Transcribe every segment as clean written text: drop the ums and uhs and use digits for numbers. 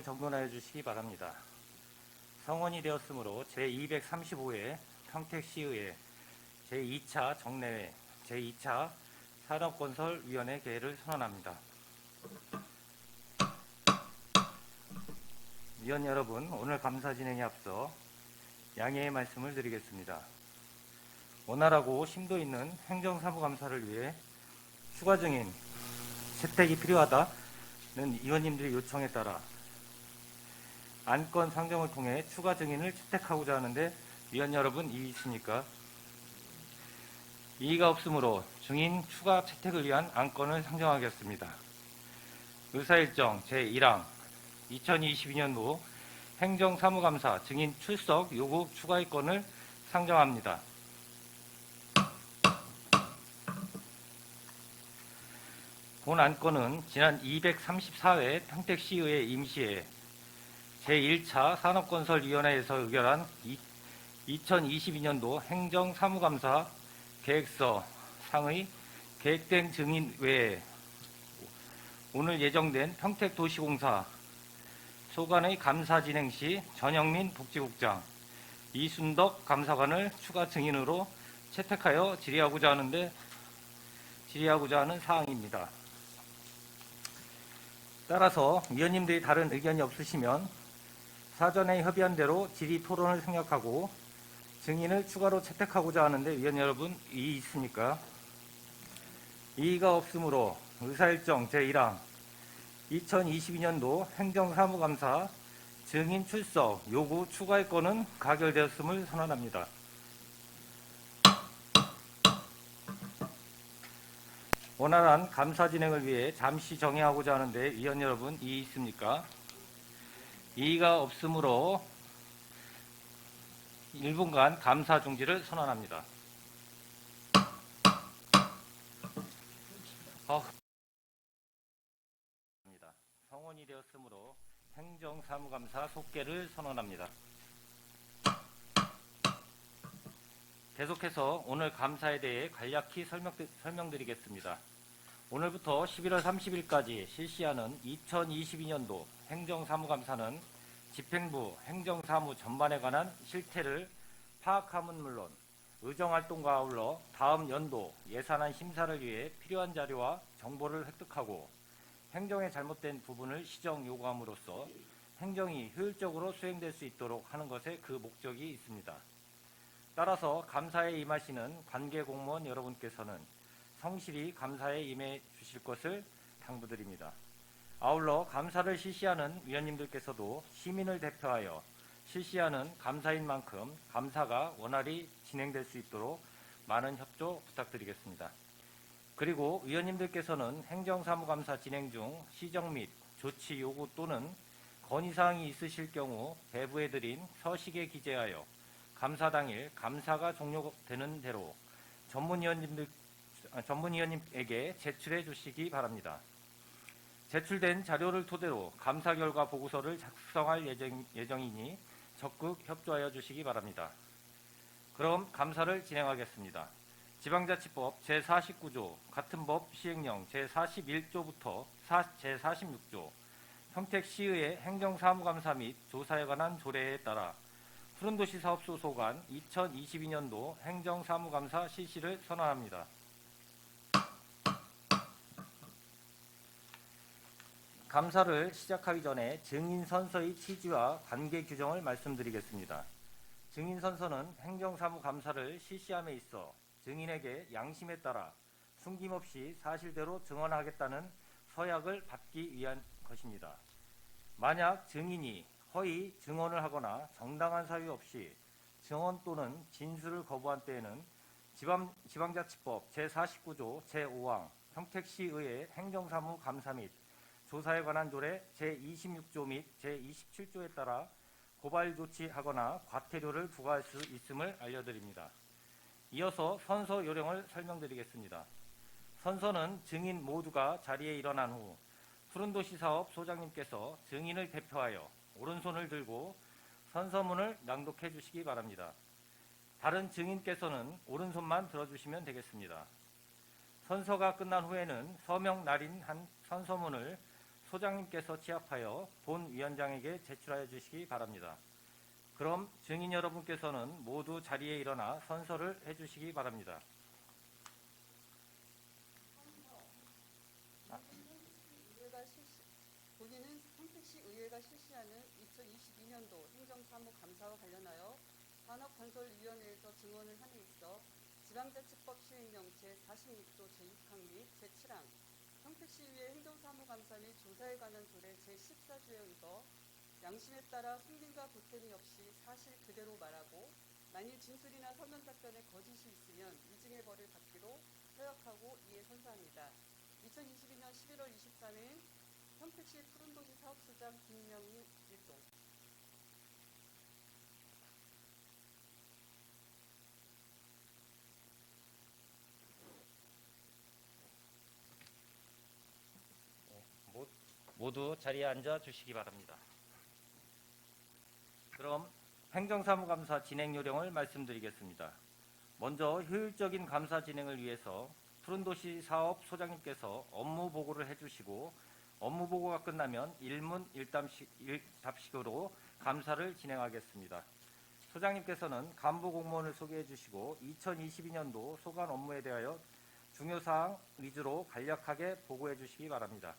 정돈하여 주시기 바랍니다. 성원이 되었으므로 제235회 평택시의회 제2차 정례회 제2차 산업건설위원회 개회를 선언합니다. 위원 여러분, 오늘 감사 진행에 앞서 양해의 말씀을 드리겠습니다. 원활하고 심도 있는 행정사무감사를 위해 추가 증인 채택이 필요하다는 위원님들의 요청에 따라 안건 상정을 통해 추가 증인을 채택하고자 하는데 위원 여러분 이의 있습니까? 이의가 없으므로 증인 추가 채택을 위한 안건을 상정하겠습니다. 의사일정 제1항 2022년도 행정사무감사 증인 출석 요구 추가의 건을 상정합니다. 본 안건은 지난 234회 평택시의회 임시회 제1차 산업건설위원회에서 의결한 2022년도 행정사무감사 계획서 상의 계획된 증인 외에 오늘 예정된 평택도시공사 소관의 감사 진행 시 전영민 복지국장, 이순덕 감사관을 추가 증인으로 채택하여 질의하고자 하는 사항입니다. 따라서 위원님들이 다른 의견이 없으시면 사전에 협의한 대로 질의 토론을 생략하고 증인을 추가로 채택하고자 하는데 위원 여러분 이의 있습니까? 이의가 없으므로 의사일정 제1항 2022년도 행정사무감사 증인 출석 요구 추가의 건은 가결되었음을 선언합니다. 원활한 감사 진행을 위해 잠시 정의하고자 하는데 위원 여러분 이의 있습니까? 이의가 없으므로 1분간 감사 중지를 선언합니다. 성원이 되었으므로 행정사무감사 속개를 선언합니다. 계속해서 오늘 감사에 대해 간략히 설명드리겠습니다. 오늘부터 11월 30일까지 실시하는 2022년도 행정사무감사는 집행부 행정사무 전반에 관한 실태를 파악함은 물론 의정활동과 아울러 다음 연도 예산안 심사를 위해 필요한 자료와 정보를 획득하고 행정에 잘못된 부분을 시정 요구함으로써 행정이 효율적으로 수행될 수 있도록 하는 것에 그 목적이 있습니다. 따라서 감사에 임하시는 관계 공무원 여러분께서는 성실히 감사에 임해 주실 것을 당부드립니다. 아울러 감사를 실시하는 위원님들께서도 시민을 대표하여 실시하는 감사인 만큼 감사가 원활히 진행될 수 있도록 많은 협조 부탁드리겠습니다. 그리고 위원님들께서는 행정사무감사 진행 중 시정 및 조치 요구 또는 건의사항이 있으실 경우 배부해드린 서식에 기재하여 감사 당일 감사가 종료되는 대로 전문위원님에게 제출해 주시기 바랍니다. 제출된 자료를 토대로 감사 결과 보고서를 작성할 예정이니 적극 협조하여 주시기 바랍니다. 그럼 감사를 진행하겠습니다. 지방자치법 제49조 같은 법 시행령 제41조부터 제46조 평택시의회 행정사무감사 및 조사에 관한 조례에 따라 푸른도시사업소 소관 2022년도 행정사무감사 실시를 선언합니다. 감사를 시작하기 전에 증인선서의 취지와 관계 규정을 말씀드리겠습니다. 증인선서는 행정사무감사를 실시함에 있어 증인에게 양심에 따라 숨김없이 사실대로 증언하겠다는 서약을 받기 위한 것입니다. 만약 증인이 허위 증언을 하거나 정당한 사유 없이 증언 또는 진술을 거부한 때에는 지방자치법 제49조 제5항 평택시의회 행정사무감사 및 조사에 관한 조례 제26조 및 제27조에 따라 고발 조치하거나 과태료를 부과할 수 있음을 알려드립니다. 이어서 선서 요령을 설명드리겠습니다. 선서는 증인 모두가 자리에 일어난 후 푸른도시사업 소장님께서 증인을 대표하여 오른손을 들고 선서문을 낭독해 주시기 바랍니다. 다른 증인께서는 오른손만 들어주시면 되겠습니다. 선서가 끝난 후에는 서명 날인한 선서문을 소장님께서 취합하여 본 위원장에게 제출하여 주시기 바랍니다. 그럼 증인 여러분께서는 모두 자리에 일어나 선서를 해주시기 바랍니다. 본인은 평택시 의회가 실시하는 2022년도 행정사무감사와 관련하여 산업건설위원회에서 증언을 함에 있어 지방자치법 시행령 제46조 제6항 및 제7항 평택시의회 행정사무감사 및 조사에 관한 조례 제14조에 의거 양심에 따라 숨김과 보탬이 없이 사실 그대로 말하고 만일 진술이나 서면 답변에 거짓이 있으면 위증의 벌을 받기로 서약하고 이에 선서합니다. 2022년 11월 23일 평택시 푸른도시 사업소장 김명희 일동. 모두 자리에 앉아 주시기 바랍니다. 그럼 행정사무감사 진행 요령을 말씀드리겠습니다. 먼저 효율적인 감사 진행을 위해서 푸른도시 사업 소장님께서 업무 보고를 해주시고 업무 보고가 끝나면 일문 일답식으로 감사를 진행하겠습니다. 소장님께서는 간부 공무원을 소개해 주시고 2022년도 소관 업무에 대하여 중요사항 위주로 간략하게 보고해 주시기 바랍니다.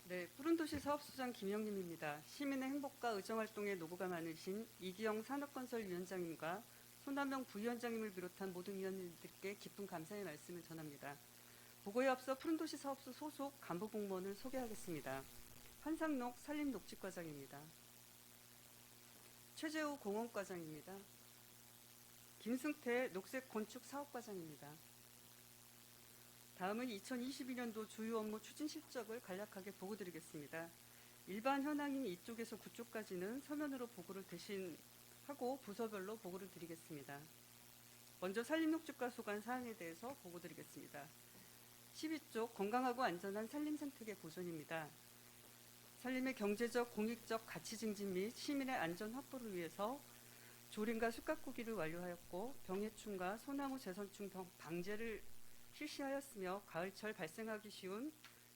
네, 푸른도시 사업소장 김영림입니다. 시민의 행복과 의정활동에 노고가 많으신 이기영 산업건설위원장님과 손남영 부위원장님을 비롯한 모든 위원님들께 깊은 감사의 말씀을 전합니다. 보고에 앞서 푸른도시 사업소 소속 간부 공무원을 소개하겠습니다. 한상록 산림녹지과장입니다. 최재우 공원과장입니다. 김승태 녹색건축사업과장입니다. 다음은 2022년도 주요 업무 추진 실적을 간략하게 보고드리겠습니다. 일반 현황인 이쪽에서 9쪽까지는 서면으로 보고를 대신하고 부서별로 보고를 드리겠습니다. 먼저 산림녹지과 소관 사항에 대해서 보고드리겠습니다. 12쪽 건강하고 안전한 산림 생태계 보존입니다. 산림의 경제적, 공익적 가치 증진 및 시민의 안전 확보를 위해서 조림과 숯가꾸기를 완료하였고 병해충과 소나무 재선충 방제를 실시하였으며 가을철 발생하기 쉬운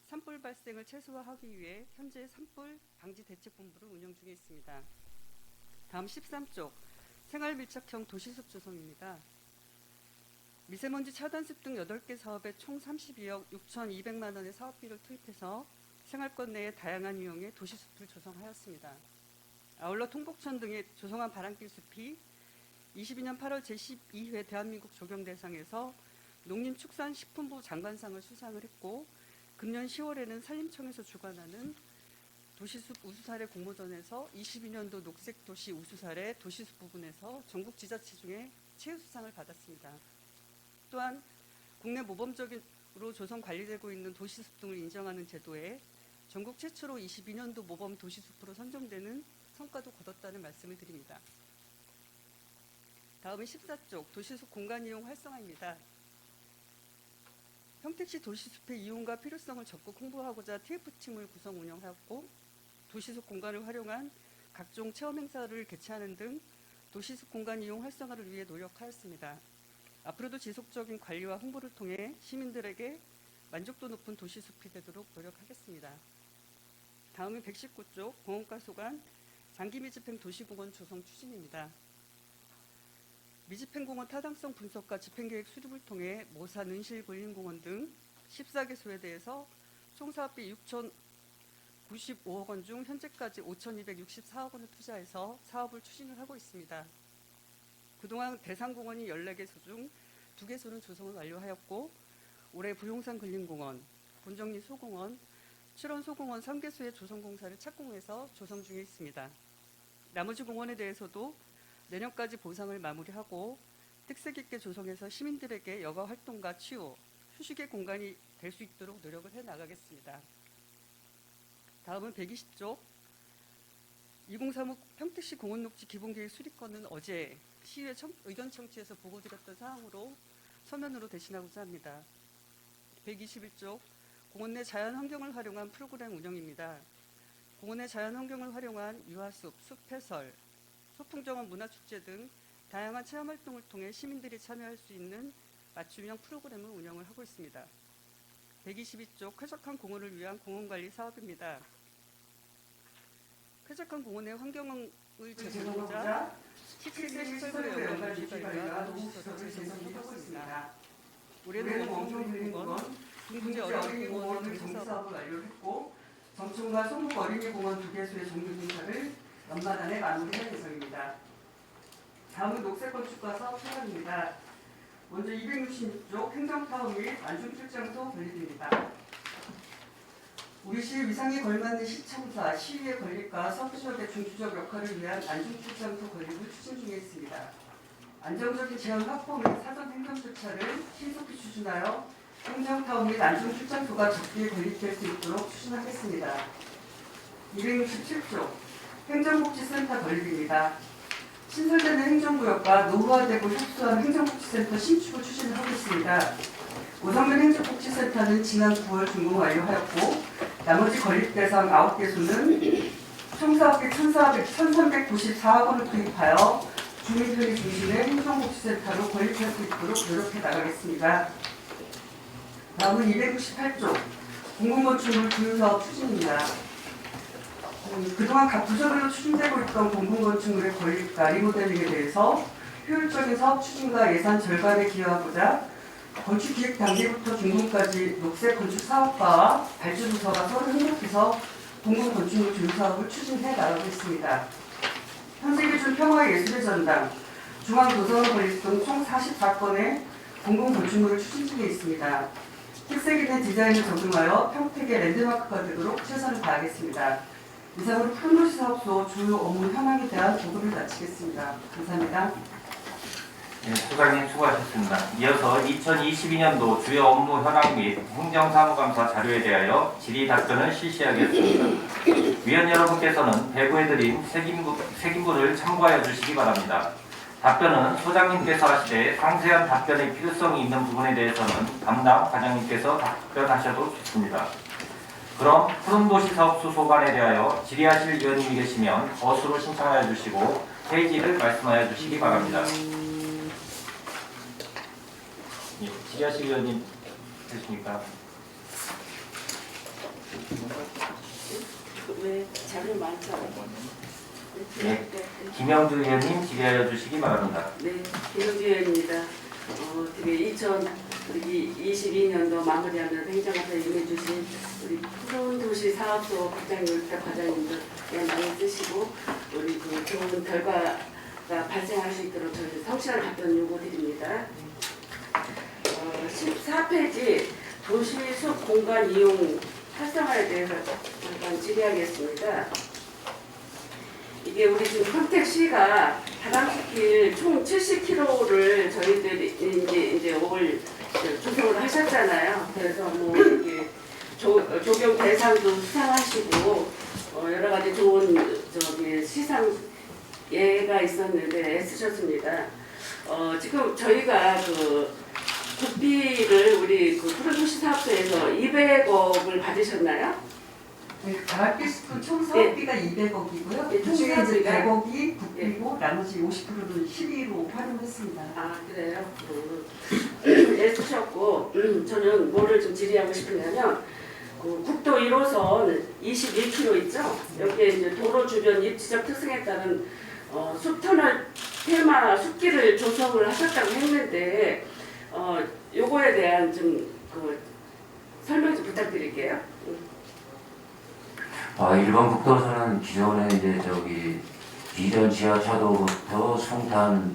산불 발생을 최소화하기 위해 현재 산불 방지 대책본부를 운영 중에 있습니다. 다음 13쪽 생활밀착형 도시숲 조성입니다. 미세먼지 차단습 등 8개 사업에 총 32억 6,200만 원의 사업비를 투입해서 생활권 내의 다양한 유형의 도시숲을 조성하였습니다. 아울러 통곡천 등에 조성한 바람길 숲이 22년 8월 제12회 대한민국 조경대상에서 농림축산식품부 장관상을 수상을 했고 금년 10월에는 산림청에서 주관하는 도시숲 우수사례 공모전에서 22년도 녹색도시 우수사례 도시숲 부분에서 전국 지자체 중에 최우수상을 받았습니다. 또한 국내 모범적으로 조성 관리되고 있는 도시숲 등을 인정하는 제도에 전국 최초로 22년도 모범 도시숲으로 선정되는 성과도 거뒀다는 말씀을 드립니다. 다음은 14쪽 도시숲 공간 이용 활성화입니다. 평택시 도시숲의 이용과 필요성을 적극 홍보하고자 TF팀을 구성 운영하였고 도시숲 공간을 활용한 각종 체험 행사를 개최하는 등 도시숲 공간 이용 활성화를 위해 노력하였습니다. 앞으로도 지속적인 관리와 홍보를 통해 시민들에게 만족도 높은 도시숲이 되도록 노력하겠습니다. 다음은 119쪽 공원과 소관 장기 미집행 도시공원 조성 추진입니다. 미집행공원 타당성 분석과 집행계획 수립을 통해 모사, 능실, 근린공원 등 14개소에 대해서 총 사업비 6,095억 원 중 현재까지 5,264억 원을 투자해서 사업을 추진을 하고 있습니다. 그동안 대상공원이 14개소 중 2개소는 조성을 완료하였고 올해 부용산 근린공원, 본정리 소공원, 출원 소공원 3개소의 조성공사를 착공해서 조성 중에 있습니다. 나머지 공원에 대해서도 내년까지 보상을 마무리하고 특색 있게 조성해서 시민들에게 여가 활동과 치유, 휴식의 공간이 될 수 있도록 노력을 해나가겠습니다. 다음은 120쪽 2035 평택시 공원녹지 기본계획 수립권은 어제 시의회 의견 청취에서 보고드렸던 사항으로 서면으로 대신하고자 합니다. 121쪽 공원 내 자연환경을 활용한 프로그램 운영입니다. 공원 내 자연환경을 활용한 유화숲, 숲해설, 소풍정원 문화축제 등 다양한 체험활동을 통해 시민들이 참여할 수 있는 맞춤형 프로그램을 운영을 하고 있습니다. 122쪽 쾌적한 공원을 위한 공원관리 사업입니다. 쾌적한 공원의 환경을 제공하고자 17세 시설물의 연간 유지관리가 도시서를 재정비하고 있습니다. 올해는 원종공원, 중부지 어린이공원 정비사업을 완료했고 정촌과 송북 어린이공원 2개소의 정비공사를 연말 안에 마무리할 예정입니다. 다음은 녹색건축과 사업 현황입니다. 먼저 266쪽 행정타운 및 안중출장소 건립입니다. 우리 시 위상에 걸맞는 시청사, 시위의 건립과 서구지역의 중추적 역할을 위한 안중출장소 건립을 추진 중에 있습니다. 안정적인 재원 확보 및 사전 행정 절차를 신속히 추진하여 행정타운 및 안중출장소가 적기에 건립될 수 있도록 추진하겠습니다. 267쪽 행정복지센터 건립입니다. 신설되는 행정구역과 노후화되고 협소한 행정복지센터 신축을 추진하고 있습니다. 오성면 행정복지센터는 지난 9월 준공 완료하였고 나머지 건립 대상 9개소는 총 사업비 1,394억 원을 투입하여 주민 편의 중심의 행정복지센터로 건립할 수 있도록 노력해 나가겠습니다. 다음은 268쪽 공공건축물 구유사업 추진입니다. 그동안 각 부서별로 추진되고 있던 공공건축물의 건립과 리모델링에 대해서 효율적인 사업 추진과 예산 절감에 기여하고자 건축기획 단계부터 준공까지 녹색 건축 사업과와 발주부서가 서로 협력해서 공공건축물 조율사업을 추진해 나가고 있습니다. 현재기준 평화예술의 전당, 중앙도서관 건립 등 총 44건의 공공건축물을 추진 중에 있습니다. 특색 있는 디자인을 적용하여 평택의 랜드마크가 되도록 최선을 다하겠습니다. 이상으로 푸른도시 사업소 주요 업무 현황에 대한 보고를 마치겠습니다. 감사합니다. 네, 소장님 수고하셨습니다. 이어서 2022년도 주요 업무 현황 및 행정사무감사 자료에 대하여 질의 답변을 실시하겠습니다. 위원 여러분께서는 배부해드린 세김부를 참고하여 주시기 바랍니다. 답변은 소장님께서 하시되 상세한 답변의 필요성이 있는 부분에 대해서는 담당 과장님께서 답변하셔도 좋습니다. 그럼 푸른도시 사업소 소관에 대하여 질의하실 위원님이 계시면 거수로 신청하여 주시고 페이지를 말씀하여 주시기 바랍니다. 예, 질의하실 위원님 되십니까? 왜 자료 많죠? 네, 김영주 위원님 질의하여 주시기 바랍니다. 네, 김영주 의원입니다. 어떻게 2022년도 마무리하면서 행정안에 임해주신 우리 푸른도시 사업소 국장님, 과장님들 많이 쓰시고 우리 그 좋은 결과가 발생할 수 있도록 저희 성실한 답변 요구드립니다. 14페이지 도시숲 공간 이용 활성화에 대해서 잠깐 질의하겠습니다. 이게 우리 지금 평택시가 다방숲길 총 70km를 저희들이 이제 올 조성을 하셨잖아요. 그래서 뭐 이렇게 조경 대상도 수상하시고 여러 가지 좋은 시상 예가 있었는데 애쓰셨습니다. 지금 저희가 그 국비를 우리 그 푸른도시 사업소에서 200억을 받으셨나요? 네, 다학기스푼 총 사업비가 200억이고요. 네, 그중에 총 이제 사업비가- 100억이 국비고 나머지 50%는 12로 활용했습니다. 아 그래요? 애쓰셨고 저는 뭐를 좀 질의하고 싶으냐면 그 국도 1호선 21km 있죠? 여기에 이제 도로 주변 입지적 특성에 따른 숲터널 테마 숲길을 조성을 하셨다고 했는데 요거에 대한 좀 그 설명 좀 부탁드릴게요. 일반 국도선은 기존에 이제 비전 지하차도부터 송탄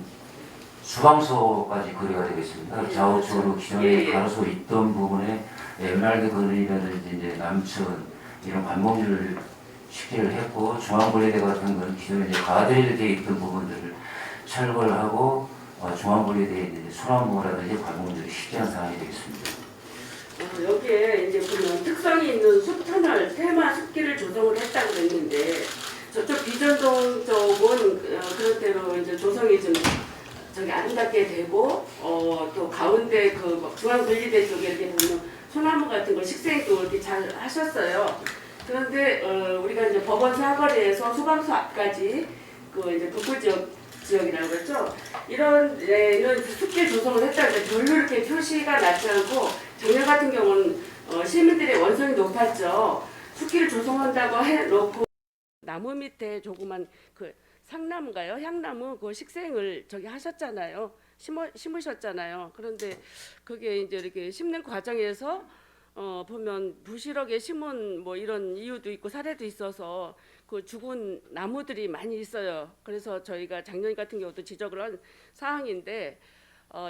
수방소까지 거리가 되겠습니다. 예, 좌우측으로 기존에 예, 예. 가로수 있던 부분에 옛날에 거리라든지 이제 남측은 이런 관공지를 식재를 했고 중앙분리대 같은 건 기존에 이제 가드레일 되어 있던 부분들을 철거를 하고 중앙분리대에 이제 소나무라든지 관공지를 식재한 상황이 되겠습니다. 여기에 이제 보면 특성이 있는 숲터널 테마 숲길을 조성을 했다고 했는데 저쪽 비전동 쪽은 그런 대로 이제 조성이 좀 아름답게 되고 또 가운데 그 중앙분리대 쪽에 이렇게 보면 소나무 같은 거 식생도 이렇게 잘 하셨어요. 그런데 우리가 이제 법원 사거리에서 소방서 앞까지 그 이제 북부 지역이라고 그랬죠. 이런 데는 숲길 조성을 했다는데 별로 이렇게 표시가 나지 않고 작년 같은 경우는 시민들의 원성이 높았죠. 숲길을 조성한다고 해놓고 나무 밑에 조그만 그 상나무인가요? 향나무 그 식생을 저기 하셨잖아요. 심으셨잖아요. 그런데 그게 이제 이렇게 심는 과정에서 보면 부실하게 심은 뭐 이런 이유도 있고 사례도 있어서 그 죽은 나무들이 많이 있어요. 그래서 저희가 작년 같은 경우도 지적을 한 사항인데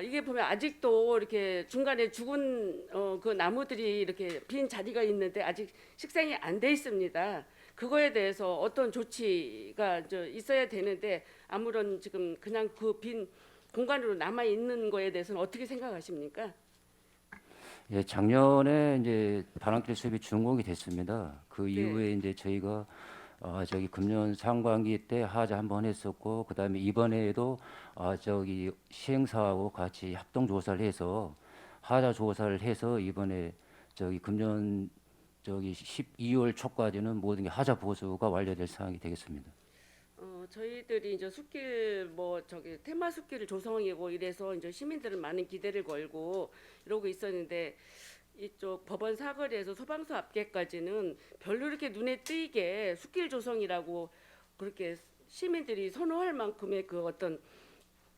이게 보면 아직도 이렇게 중간에 죽은 그 나무들이 이렇게 빈 자리가 있는데 아직 식생이 안 돼 있습니다. 그거에 대해서 어떤 조치가 있어야 되는데 아무런 지금 그냥 그 빈 공간으로 남아 있는 거에 대해서는 어떻게 생각하십니까? 예, 작년에 이제 반항길 수입이 준공이 됐습니다. 그 이후에 이제 저희가 저기 금년 상반기 때 하자 한 번 했었고, 그다음에 이번에도 저기 시행사하고 같이 합동 조사를 해서 하자 조사를 해서 이번에 저기 금년 저기 12월 초까지는 모든 게 하자 보수가 완료될 상황이 되겠습니다. 저희들이 이제 숲길 뭐 저기 테마 숲길을 조성하고 이래서 이제 시민들은 많은 기대를 걸고 이러고 있었는데 이쪽 법원 사거리에서 소방서 앞에까지는 별로 이렇게 눈에 띄게 숲길 조성이라고 그렇게 시민들이 선호할 만큼의 그 어떤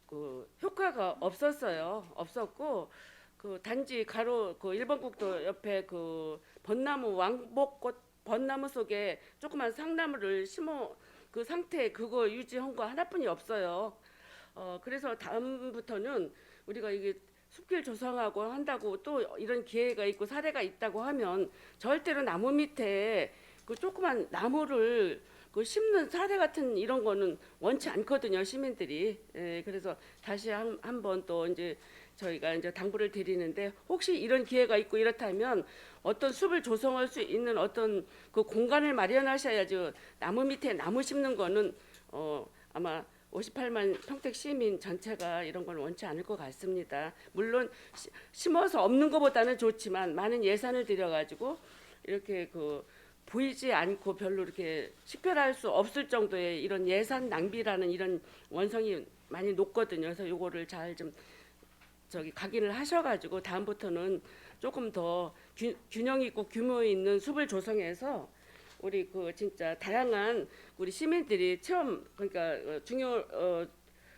그 효과가 없었고 그 단지 가로 그 1번 국도 옆에 그 벚나무 왕복꽃 벚나무 속에 조그만 상나무를 심어 그 상태 그거 유지한 거 하나뿐이 없어요. 그래서 다음부터는 우리가 이게 숲길 조성하고 한다고 또 이런 기회가 있고 사례가 있다고 하면 절대로 나무 밑에 그 조그만 나무를 그 심는 사례 같은 이런 거는 원치 않거든요, 시민들이. 예, 그래서 다시 한 번 또 이제 저희가 이제 당부를 드리는데 혹시 이런 기회가 있고 이렇다면 어떤 숲을 조성할 수 있는 어떤 그 공간을 마련하셔야죠. 나무 밑에 나무 심는 거는 아마 58만 평택 시민 전체가 이런 걸 원치 않을 것 같습니다. 물론 심어서 없는 것보다는 좋지만 많은 예산을 들여가지고 이렇게 그 보이지 않고 별로 이렇게 식별할 수 없을 정도의 이런 예산 낭비라는 이런 원성이 많이 높거든요. 그래서 요거를 잘 좀 저기 각인을 하셔가지고 다음부터는 조금 더 균형 있고 규모 있는 숲을 조성해서 우리 그 진짜 다양한 우리 시민들이 체험 그러니까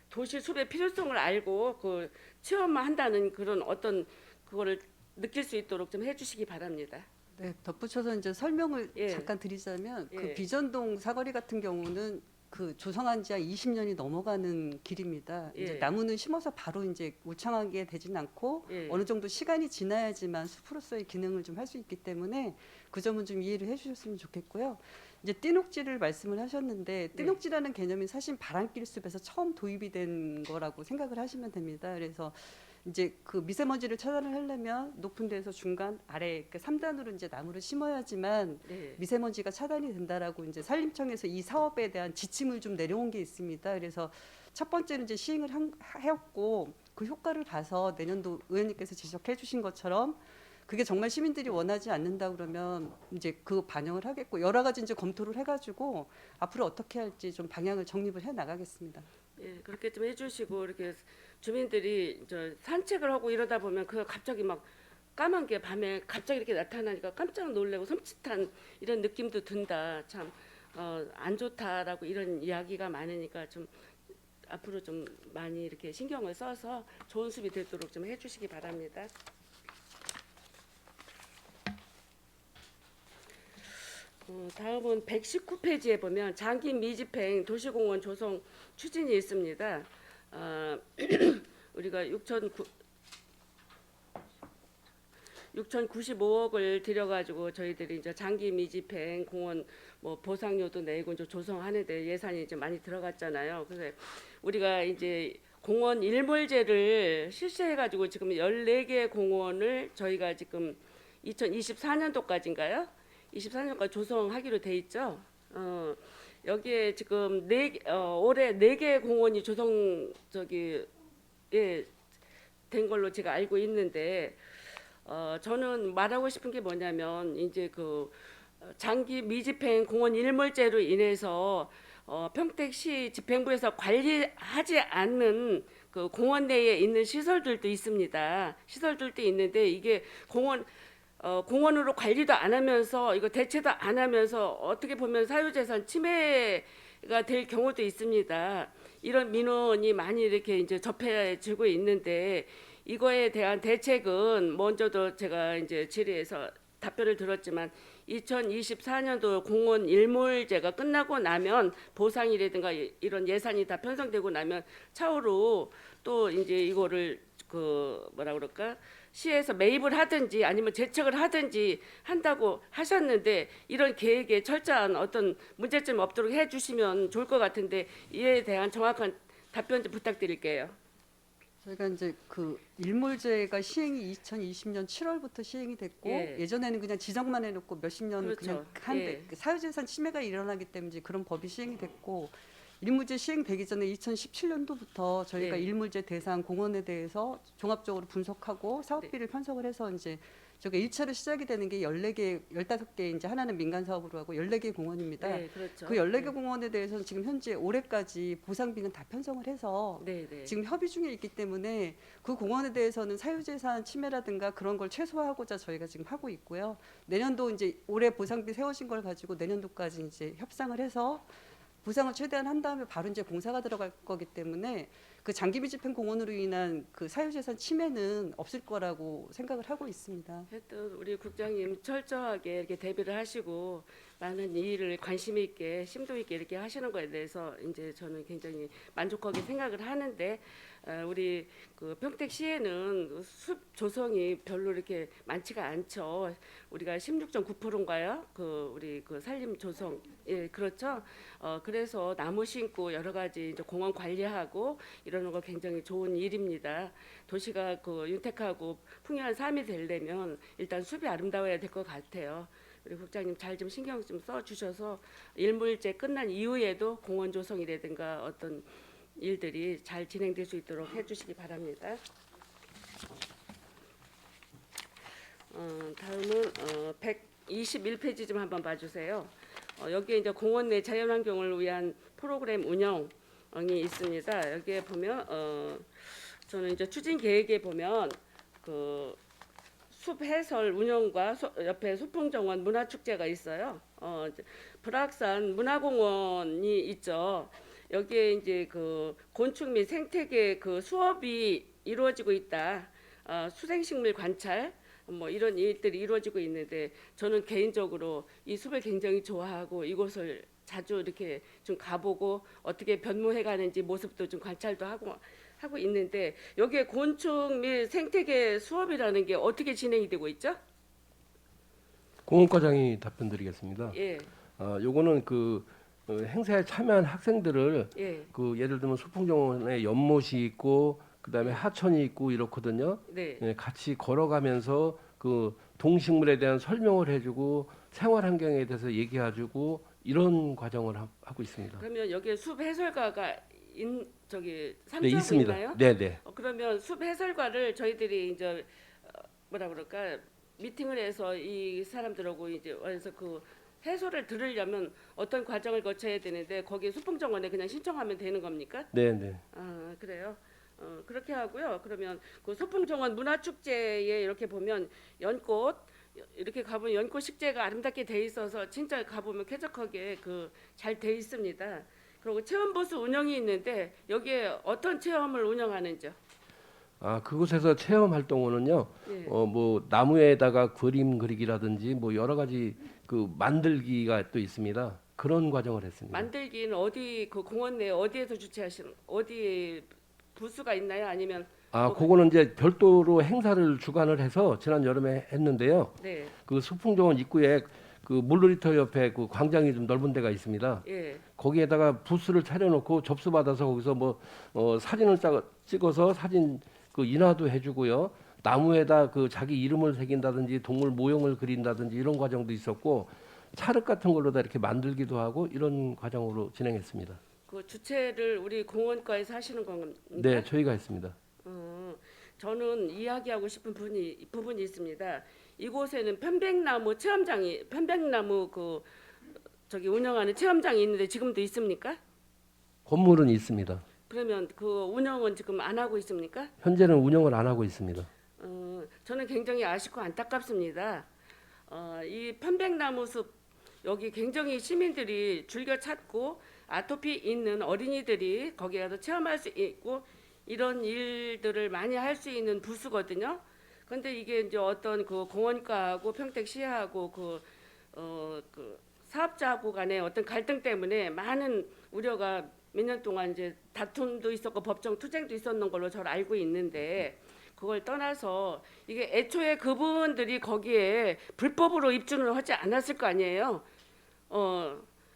도시 숲의 필요성을 알고 그 체험만 한다는 그런 어떤 그거를 느낄 수 있도록 좀 해주시기 바랍니다. 네, 덧붙여서 이제 설명을 예. 잠깐 드리자면 그 예. 비전동 사거리 같은 경우는 그 조성한 지 20년이 넘어가는 길입니다. 예. 이제 나무는 심어서 바로 이제 울창하게 되진 않고 예. 어느 정도 시간이 지나야지만 숲으로서의 기능을 좀 할 수 있기 때문에 그 점은 좀 이해를 해주셨으면 좋겠고요. 이제 띠녹지를 말씀을 하셨는데 띠녹지라는 개념이 사실 바람길 숲에서 처음 도입이 된 거라고 생각을 하시면 됩니다. 그래서 이제 그 미세먼지를 차단을 하려면 높은 데서 중간 아래 그 3단으로 이제 나무를 심어야지만 네. 미세먼지가 차단이 된다라고 이제 산림청에서 이 사업에 대한 지침을 좀 내려온 게 있습니다. 그래서 첫 번째는 이제 시행을 했고 그 효과를 봐서 내년도 의원님께서 지적해 주신 것처럼 그게 정말 시민들이 원하지 않는다 그러면 이제 그 반영을 하겠고 여러 가지 이제 검토를 해가지고 앞으로 어떻게 할지 좀 방향을 정립을 해 나가겠습니다. 예, 그렇게 좀 해주시고 이렇게 주민들이 저 산책을 하고 이러다 보면 그 갑자기 막 까만 게 밤에 갑자기 이렇게 나타나니까 깜짝 놀래고 섬찟한 이런 느낌도 든다. 참 안 좋다라고 이런 이야기가 많으니까 좀 앞으로 좀 많이 이렇게 신경을 써서 좋은 숲이 되도록 좀 해주시기 바랍니다. 다음은 119페이지에 보면 장기 미집행 도시공원 조성 추진이 있습니다. 우리가 6,095억을 들여가지고 저희들이 이제 장기 미집행 공원 뭐 보상료도 내고 이제 조성하는데 예산이 이제 많이 들어갔잖아요. 그래서 우리가 이제 공원 일몰제를 실시해가지고 지금 14개 공원을 저희가 지금 2024년도까지인가요? 24년까지 조성하기로 돼 있죠. 여기에 지금 올해 4개 공원이 조성 된 걸로 제가 알고 있는데 저는 말하고 싶은 게 뭐냐면 이제 그 장기 미집행 공원 일몰제로 인해서 평택시 집행부에서 관리하지 않는 그 공원 내에 있는 시설들도 있습니다. 시설들도 있는데 이게 공원 공원으로 관리도 안 하면서 이거 대체도 안 하면서 어떻게 보면 사유재산 침해가 될 경우도 있습니다. 이런 민원이 많이 이렇게 이제 접해지고 있는데 이거에 대한 대책은 먼저도 제가 이제 질의에서 답변을 들었지만 2024년도 공원 일몰제가 끝나고 나면 보상이라든가 이런 예산이 다 편성되고 나면 차후로 또 이제 이거를 그 뭐라 그럴까 시에서 매입을 하든지 아니면 재척을 하든지 한다고 하셨는데 이런 계획에 철저한 어떤 문제점 없도록 해주시면 좋을 것 같은데 이에 대한 정확한 답변 좀 부탁드릴게요. 저희가 이제 그 일몰제가 시행이 2020년 7월부터 시행이 됐고 예. 예전에는 그냥 지정만 해놓고 몇십 년 그렇죠. 그냥 한데 예. 그 사유재산 침해가 일어나기 때문에 이제 그런 법이 시행이 됐고 일몰제 시행되기 전에 2017년도부터 저희가 예. 일몰제 대상 공원에 대해서 종합적으로 분석하고 사업비를 편성을 해서 이제 저게 1차로 시작이 되는 게 14개, 15개 이제 하나는 민간 사업으로 하고 14개 공원입니다. 네, 그렇죠. 그 14개 공원에 대해서는 지금 현재 올해까지 보상비는 다 편성을 해서 네, 네. 지금 협의 중에 있기 때문에 그 공원에 대해서는 사유재산 침해라든가 그런 걸 최소화하고자 저희가 지금 하고 있고요. 내년도 이제 올해 보상비 세우신 걸 가지고 내년도까지 이제 협상을 해서 보상을 최대한 한 다음에 바로 이제 공사가 들어갈 거기 때문에 그 장기 미집행 공원으로 인한 그 사유재산 침해는 없을 거라고 생각을 하고 있습니다. 하여튼 우리 국장님 철저하게 이렇게 대비를 하시고 많은 일을 관심 있게 심도 있게 이렇게 하시는 거에 대해서 이제 저는 굉장히 만족하게 생각을 하는데 우리 그 평택시에는 숲 조성이 별로 이렇게 많지가 않죠. 우리가 16.9%인가요? 그 우리 그 산림 조성 예 그렇죠. 그래서 나무 심고 여러 가지 이제 공원 관리하고 이러는 거 굉장히 좋은 일입니다. 도시가 그 윤택하고 풍요한 삶이 되려면 일단 숲이 아름다워야 될 것 같아요. 우리 국장님 잘 좀 신경 좀 써주셔서 일몰제 끝난 이후에도 공원 조성이라든가 어떤 일들이 잘 진행될 수 있도록 해주시기 바랍니다. 다음은 121페이지 좀 한번 봐주세요. 여기에 이제 공원 내 자연환경을 위한 프로그램 운영이 있습니다. 여기에 보면 저는 이제 추진 계획에 보면 그 숲 해설 운영과 옆에 소풍정원 문화축제가 있어요. 불악산 문화공원이 있죠. 여기에 이제 그 곤충 및 생태계 그 수업이 이루어지고 있다. 수생식물 관찰 뭐 이런 일들이 이루어지고 있는데 저는 개인적으로 이 숲을 굉장히 좋아하고 이곳을 자주 이렇게 좀 가보고 어떻게 변모해 가는지 모습도 좀 관찰도 하고 있는데 여기에 곤충 및 생태계 수업이라는 게 어떻게 진행이 되고 있죠? 공원과장이 답변드리겠습니다. 예, 요거는 그 행사에 참여한 학생들을 예, 그 예를 들면 소풍정원에 연못이 있고 그다음에 하천이 있고 이렇거든요. 네. 예, 같이 걸어가면서 그 동식물에 대한 설명을 해주고 생활 환경에 대해서 얘기해주고 이런 과정을 하고 있습니다. 그러면 여기에 숲 해설가가 저기 네, 상주하고 있습니다. 있나요? 네, 네. 그러면 숲 해설가를 저희들이 이제 뭐라 그럴까 미팅을 해서 이 사람들하고 이제 와서 그 해설을 들으려면 어떤 과정을 거쳐야 되는데 거기 수풍정원에 그냥 신청하면 되는 겁니까? 네, 네. 아 그래요. 그렇게 하고요. 그러면 그 소풍정원 문화축제에 이렇게 보면 연꽃 이렇게 가보면 연꽃 식재가 아름답게 돼 있어서 진짜 가보면 쾌적하게 그 잘 돼 있습니다. 그리고 체험버스 운영이 있는데 여기에 어떤 체험을 운영하는지요? 그곳에서 체험 활동으로는요. 예. 뭐 나무에다가 그림 그리기라든지 뭐 여러 가지 그 만들기가 또 있습니다. 그런 과정을 했습니다. 만들기는 어디 그 공원 내 어디에서 주최하시는 어디 부스가 있나요? 아니면 그거는 이제 별도로 행사를 주관을 해서 지난 여름에 했는데요. 네, 그 소풍정원 입구에 그 물놀이터 옆에 그 광장이 좀 넓은 데가 있습니다. 예, 거기에다가 부스를 차려놓고 접수 받아서 거기서 뭐 사진을 찍어서 사진 그 인화도 해주고요. 나무에다 그 자기 이름을 새긴다든지 동물 모형을 그린다든지 이런 과정도 있었고 찰흙 같은 걸로다 이렇게 만들기도 하고 이런 과정으로 진행했습니다. 그 주최를 우리 공원과에서 하시는 겁니까? 네, 저희가 했습니다. 저는 이야기하고 싶은 부분이 있습니다. 이곳에는 편백나무 그 저기 운영하는 체험장이 있는데 지금도 있습니까? 건물은 있습니다. 그러면 그 운영은 지금 안 하고 있습니까? 현재는 운영을 안 하고 있습니다. 저는 굉장히 아쉽고 안타깝습니다. 이 편백나무 숲 여기 굉장히 시민들이 즐겨 찾고 아토피 있는 어린이들이 거기 가서 체험할 수 있고 이런 일들을 많이 할 수 있는 부스거든요. 근데 이게 이제 어떤 그 공원과하고 평택시하고 그 사업자하고 간의 어떤 갈등 때문에 많은 우려가 몇 년 동안 이제 다툼도 있었고 법정 투쟁도 있었는 걸로 저를 알고 있는데 그걸 떠나서 이게 애초에 그분들이 거기에 불법으로 입주를 하지 않았을 거 아니에요.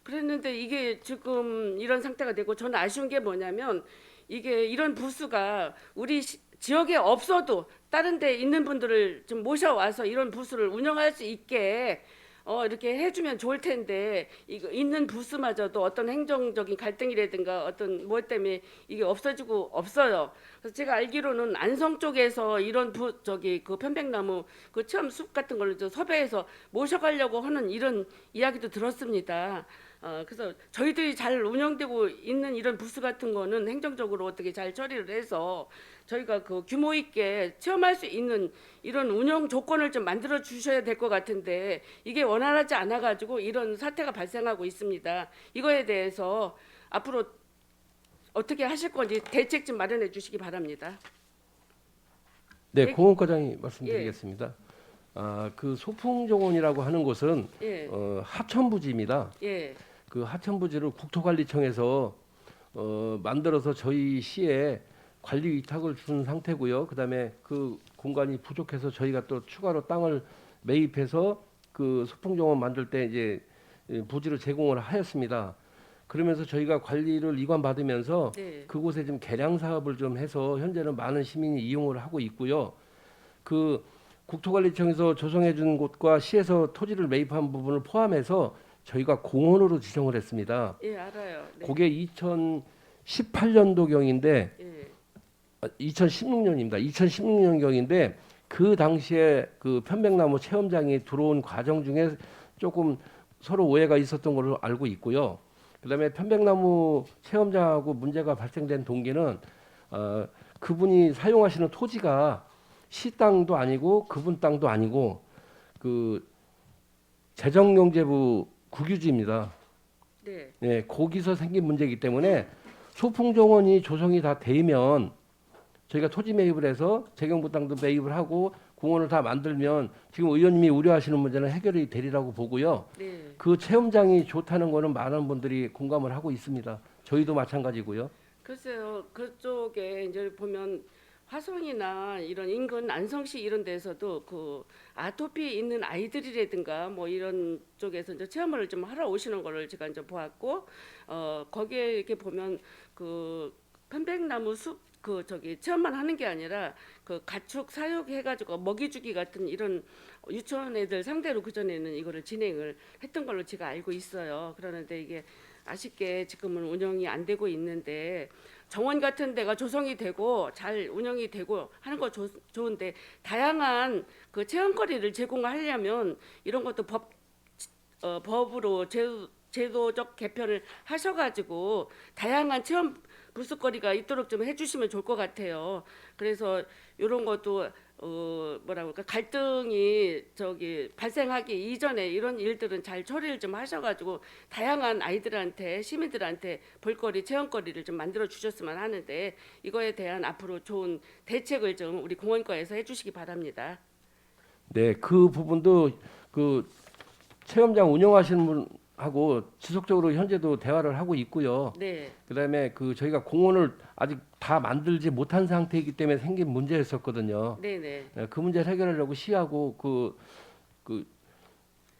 그랬는데 이게 지금 이런 상태가 되고 저는 아쉬운 게 뭐냐면 이게 이런 부스가 우리 지역에 없어도 다른 데 있는 분들을 좀 모셔와서 이런 부스를 운영할 수 있게 이렇게 해주면 좋을 텐데 이거 있는 부스마저도 어떤 행정적인 갈등이라든가 어떤 뭐 때문에 이게 없어지고 없어요. 그래서 제가 알기로는 안성 쪽에서 이런 그 편백나무 그 체험 숲 같은 걸로 섭외해서 모셔가려고 하는 이런 이야기도 들었습니다. 그래서 저희들이 잘 운영되고 있는 이런 부스 같은 거는 행정적으로 어떻게 잘 처리를 해서 저희가 그 규모 있게 체험할 수 있는 이런 운영 조건을 좀 만들어 주셔야 될 것 같은데 이게 원활하지 않아 가지고 이런 사태가 발생하고 있습니다. 이거에 대해서 앞으로 어떻게 하실 건지 대책 좀 마련해 주시기 바랍니다. 네, 예. 공원과장이 말씀드리겠습니다. 그 소풍정원이라고 하는 곳은 예. 하천부지입니다. 예. 그 하천부지를 국토관리청에서 만들어서 저희 시에 관리 위탁을 준 상태고요. 그다음에 그 공간이 부족해서 저희가 또 추가로 땅을 매입해서 그 소풍정원 만들 때 이제 부지를 제공을 하였습니다. 그러면서 저희가 관리를 이관받으면서 네. 그곳에 좀 개량 사업을 좀 해서 현재는 많은 시민이 이용을 하고 있고요. 그 국토관리청에서 조성해 준 곳과 시에서 토지를 매입한 부분을 포함해서 저희가 공원으로 지정을 했습니다. 예, 알아요. 네. 그게 2018년도경인데 예. 2016년입니다. 2016년경인데 그 당시에 그 편백나무 체험장이 들어온 과정 중에 조금 서로 오해가 있었던 걸로 알고 있고요. 그다음에 편백나무 체험장하고 문제가 발생된 동기는 그분이 사용하시는 토지가 시 땅도 아니고 그분 땅도 아니고 그 재정용재부 국유지입니다. 네. 네, 거기서 생긴 문제이기 때문에 소풍정원이 조성이 다 되면 저희가 토지 매입을 해서 재경부 땅도 매입을 하고 공원을 다 만들면 지금 의원님이 우려하시는 문제는 해결이 되리라고 보고요. 네. 그 체험장이 좋다는 거는 많은 분들이 공감을 하고 있습니다. 저희도 마찬가지고요. 글쎄요, 그쪽에 이제 보면 화성이나 이런 인근 안성시 이런 데서도 그 아토피 있는 아이들이라든가 뭐 이런 쪽에서 이제 체험을 좀 하러 오시는 거를 제가 이제 보았고, 거기에 이렇게 보면 그 편백나무 숲 그 저기 체험만 하는 게 아니라 그 가축 사육해가지고 먹이주기 같은 이런 유치원 애들 상대로 그 전에는 이거를 진행을 했던 걸로 제가 알고 있어요. 그러는데 이게 아쉽게 지금은 운영이 안 되고 있는데 정원 같은 데가 조성이 되고 잘 운영이 되고 하는 거 좋은데 다양한 그 체험거리를 제공하려면 이런 것도 법으로 제도적 개편을 하셔가지고 다양한 체험 부스거리가 있도록 좀 해주시면 좋을 것 같아요. 그래서 이런 것도 뭐라 그럴까 갈등이 저기 발생하기 이전에 이런 일들은 잘 처리를 좀 하셔가지고 다양한 아이들한테 시민들한테 볼거리 체험거리를 좀 만들어 주셨으면 하는데 이거에 대한 앞으로 좋은 대책을 좀 우리 공원과에서 해주시기 바랍니다. 네, 그 부분도 그 체험장 운영하시는 분하고 지속적으로 현재도 대화를 하고 있고요. 네, 그다음에 그 저희가 공원을 아직 다 만들지 못한 상태이기 때문에 생긴 문제였었거든요. 네, 네, 네, 그 문제를 해결하려고 시하고 그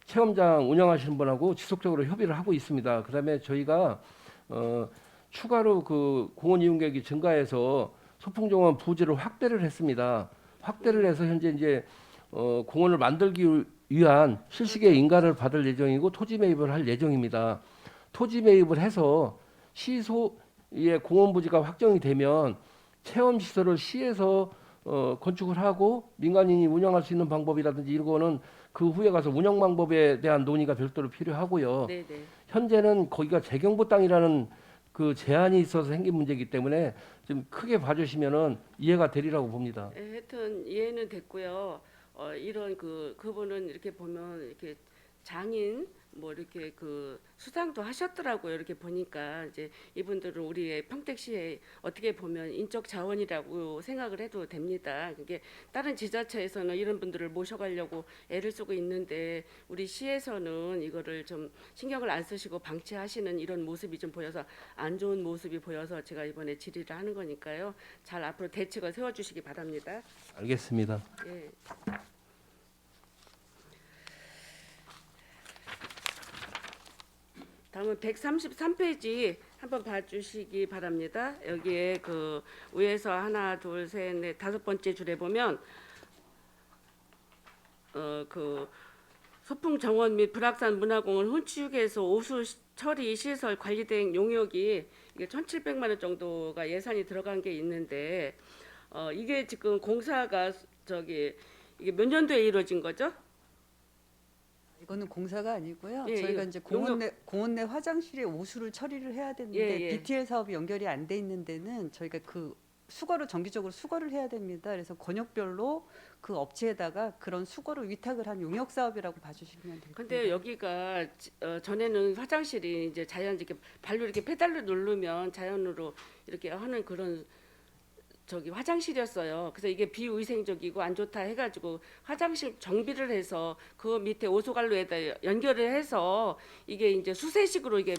체험장 운영하시는 분하고 지속적으로 협의를 하고 있습니다. 그다음에 저희가 추가로 그 공원 이용객이 증가해서 소풍정원 부지를 확대를 했습니다. 확대를 해서 현재 이제 공원을 만들기 위한 실식의 인가를 받을 예정이고 토지 매입을 할 예정입니다. 토지 매입을 해서 시소의 공원 부지가 확정이 되면 체험 시설을 시에서 건축을 하고 민간인이 운영할 수 있는 방법이라든지 이거는 그 후에 가서 운영 방법에 대한 논의가 별도로 필요하고요. 네, 네, 현재는 거기가 재경부 땅이라는 그 제한이 있어서 생긴 문제이기 때문에 좀 크게 봐주시면은 이해가 되리라고 봅니다. 예, 하여튼 이해는 됐고요. 이런 그분은 이렇게 보면 이렇게 장인 뭐 이렇게 그 수상도 하셨더라고요. 이렇게 보니까 이제 이분들은 우리의 평택시에 어떻게 보면 인적 자원이라고 생각을 해도 됩니다. 그게 다른 지자체에서는 이런 분들을 모셔가려고 애를 쓰고 있는데 우리 시에서는 이거를 좀 신경을 안 쓰시고 방치하시는 이런 모습이 좀 보여서 안 좋은 모습이 보여서 제가 이번에 질의를 하는 거니까요. 잘 앞으로 대책을 세워주시기 바랍니다. 알겠습니다. 예. 다음은 133페이지 한번 봐주시기 바랍니다. 여기에 그 위에서 하나, 둘, 셋, 넷, 다섯 번째 줄에 보면 그 소풍 정원 및 불악산 문화공원 훈치휴게소 오수 처리 시설 관리 등 용역이 이게 1,700만 원 정도가 예산이 들어간 게 있는데 이게 지금 공사가 이게 몇 년도에 이루어진 거죠? 이거는 공사가 아니고요. 예, 저희가 예. 이제 공원 내 화장실에 오수를 처리를 해야 되는데 예, 예. BTL 사업이 연결이 안 돼 있는 데는 저희가 그 수거를 정기적으로 수거를 해야 됩니다. 그래서 권역별로 그 업체에다가 그런 수거를 위탁을 한 용역 사업이라고 봐주시면 됩니다. 근데 여기가 전에는 화장실이 이제 자연 이렇게 발로 이렇게 페달로 누르면 자연으로 이렇게 하는 그런 화장실이었어요. 그래서 이게 비위생적이고 안 좋다 해가지고 화장실 정비를 해서 그 밑에 오소갈로에다 연결을 해서 이게 이제 수세식으로 이게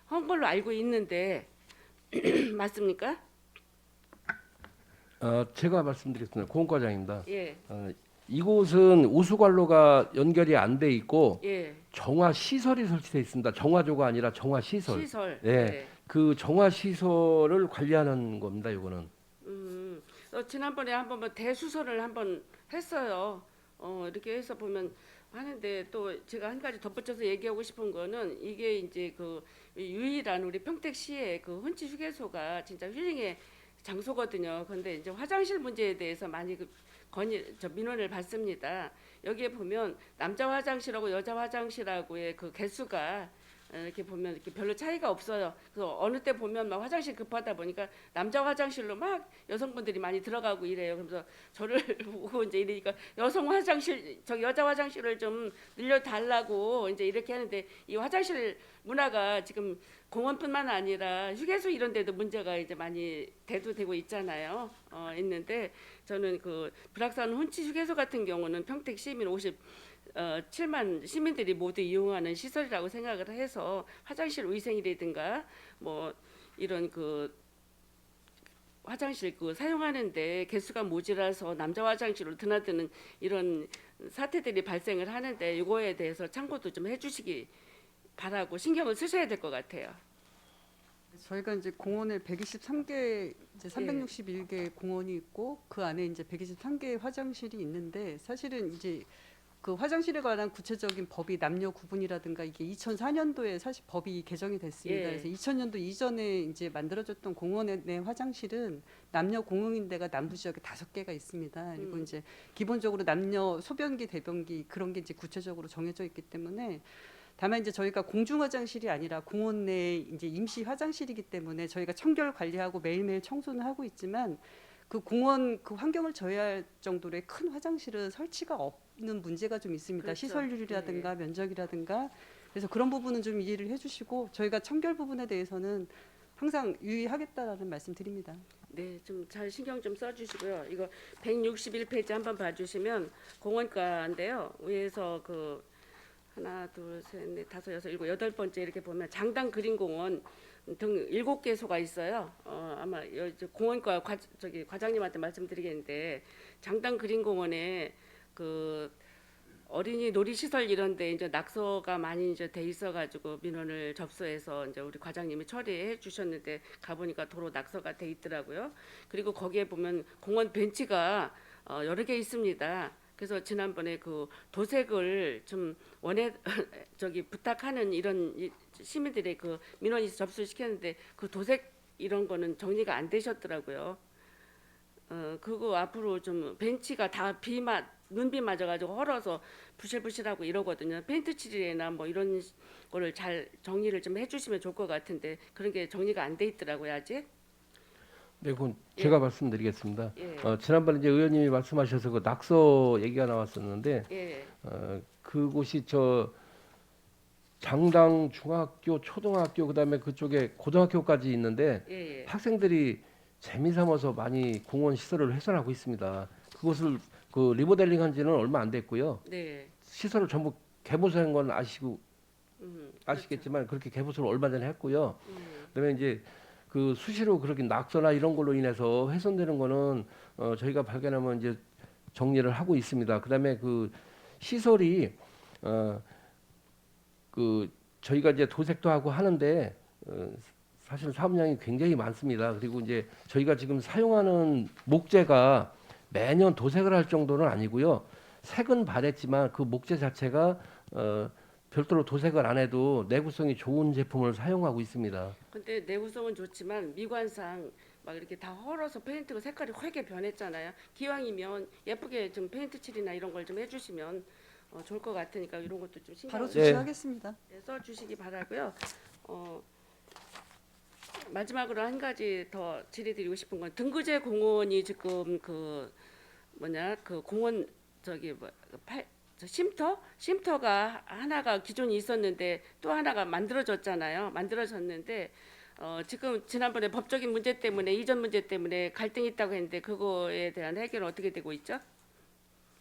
한 걸로 알고 있는데 맞습니까? 제가 말씀드리겠습니다. 공과장입니다. 예, 이곳은 오수관로가 연결이 안 돼 있고 예. 정화 시설이 설치되어 있습니다. 정화조가 아니라 정화 시설. 시설. 예. 그 정화 시설을 관리하는 겁니다. 이거는. 지난번에 한번 뭐 대수설을 한번 했어요. 이렇게 해서 보면 하는데 또 제가 한 가지 덧붙여서 얘기하고 싶은 거는 이게 이제 그 유일한 우리 평택시의 그 훈치 휴게소가 진짜 힐링의 장소거든요. 그런데 이제 화장실 문제에 대해서 많이 민원을 받습니다. 여기에 보면 남자 화장실하고 여자 화장실하고의 그 개수가 이렇게 보면 이렇게 별로 차이가 없어요. 그래서 어느 때 보면 막 화장실 급하다 보니까 남자 화장실로 막 여성분들이 많이 들어가고 이래요. 그래서 저를 보고 이제 이러니까 여자 화장실을 좀 늘려달라고 이제 이렇게 하는데 이 화장실 문화가 지금 공원뿐만 아니라 휴게소 이런 데도 문제가 이제 많이 대두되고 있잖아요. 있는데 저는 그 불악산 훈치 휴게소 같은 경우는 평택 시민 7만 시민들이 모두 이용하는 시설이라고 생각을 해서 화장실 위생이라든가 뭐 이런 그 화장실 그 사용하는데 개수가 모자라서 남자 화장실로 드나드는 이런 사태들이 발생을 하는데 이거에 대해서 참고도 좀 해주시기 바라고 신경을 쓰셔야 될 것 같아요. 저희가 이제 공원에 123개 이제 361개 공원이 있고 그 안에 이제 123개의 화장실이 있는데 사실은 이제 그 화장실에 관한 구체적인 법이 남녀 구분이라든가 이게 2004년도에 사실 법이 개정이 됐습니다. 예. 그래서 2000년도 이전에 이제 만들어졌던 공원 내 화장실은 남녀 공용인 데가 남부 지역에 5개가 있습니다. 그리고 이제 기본적으로 남녀 소변기, 대변기 그런 게 이제 구체적으로 정해져 있기 때문에 다만 이제 저희가 공중 화장실이 아니라 공원 내 이제 임시 화장실이기 때문에 저희가 청결 관리하고 매일매일 청소는 하고 있지만 그 공원 그 환경을 저해할 정도의 큰 화장실은 설치가 없는 문제가 좀 있습니다. 그렇죠. 시설률이라든가 면적이라든가 그래서 그런 부분은 좀 이해를 해주시고 저희가 청결 부분에 대해서는 항상 유의하겠다라는 말씀드립니다. 네, 좀 잘 신경 좀 써주시고요. 이거 161페이지 한번 봐주시면 공원가인데요. 위에서 그 하나, 둘, 셋, 넷, 다섯, 여섯, 일곱, 여덟 번째 이렇게 보면 장당 그린공원 등 7개소가 있어요. 아마 공원과 과장님한테 말씀드리겠는데 장당 그린공원에 그 어린이 놀이시설 이런데 이제 낙서가 많이 이제 돼 있어가지고 민원을 접수해서 이제 우리 과장님이 처리해 주셨는데 가보니까 도로 낙서가 돼 있더라고요. 그리고 거기에 보면 공원 벤치가 여러 개 있습니다. 그래서 지난번에 그 도색을 좀 부탁하는 이런 시민들의 그 민원이 접수시켰는데 그 도색 이런 거는 정리가 안 되셨더라고요. 그거 앞으로 좀 벤치가 다 눈비 맞아가지고 헐어서 부실부실하고 이러거든요. 페인트 칠이나 뭐 이런 거를 잘 정리를 좀 해주시면 좋을 것 같은데 그런 게 정리가 안 돼 있더라고요 아직. 네, 그건 예. 제가 말씀드리겠습니다. 예. 지난번에 이제 의원님이 말씀하셔서 그 낙서 얘기가 나왔었는데 예. 그곳이 저 장당 중학교, 초등학교 그다음에 그쪽에 고등학교까지 있는데 예. 예. 학생들이 재미삼아서 많이 공원 시설을 훼손하고 있습니다. 그것을 그 리모델링한 지는 얼마 안 됐고요. 네. 시설을 전부 개보수한 건 아시고 그렇죠. 아시겠지만 그렇게 개보수를 얼마 전에 했고요. 음. 그다음에 이제 그 수시로 그렇게 낙서나 이런 걸로 인해서 훼손되는 거는 저희가 발견하면 이제 정리를 하고 있습니다. 그다음에 그 시설이 그 저희가 이제 도색도 하고 하는데 사실 사업량이 굉장히 많습니다. 그리고 이제 저희가 지금 사용하는 목재가 매년 도색을 할 정도는 아니고요. 색은 바랬지만 그 목재 자체가 별도로 도색을 안 해도 내구성이 좋은 제품을 사용하고 있습니다. 근데 내구성은 좋지만 미관상 막 이렇게 다 헐어서 페인트가 색깔이 확게 변했잖아요. 기왕이면 예쁘게 좀 페인트 칠이나 이런 걸 좀 해주시면 좋을 것 같으니까 이런 것도 좀 신경 바로 네. 조치하겠습니다. 써주시기 바라고요. 마지막으로 한 가지 더 질의드리고 싶은 건 등구제 공원이 지금 그 뭐냐 그 공원 저기 쉼터가 하나가 기존에 있었는데 또 하나가 만들어졌잖아요. 만들어졌는데 지금 지난번에 법적인 문제 때문에 이전 문제 때문에 갈등이 있다고 했는데 그거에 대한 해결은 어떻게 되고 있죠?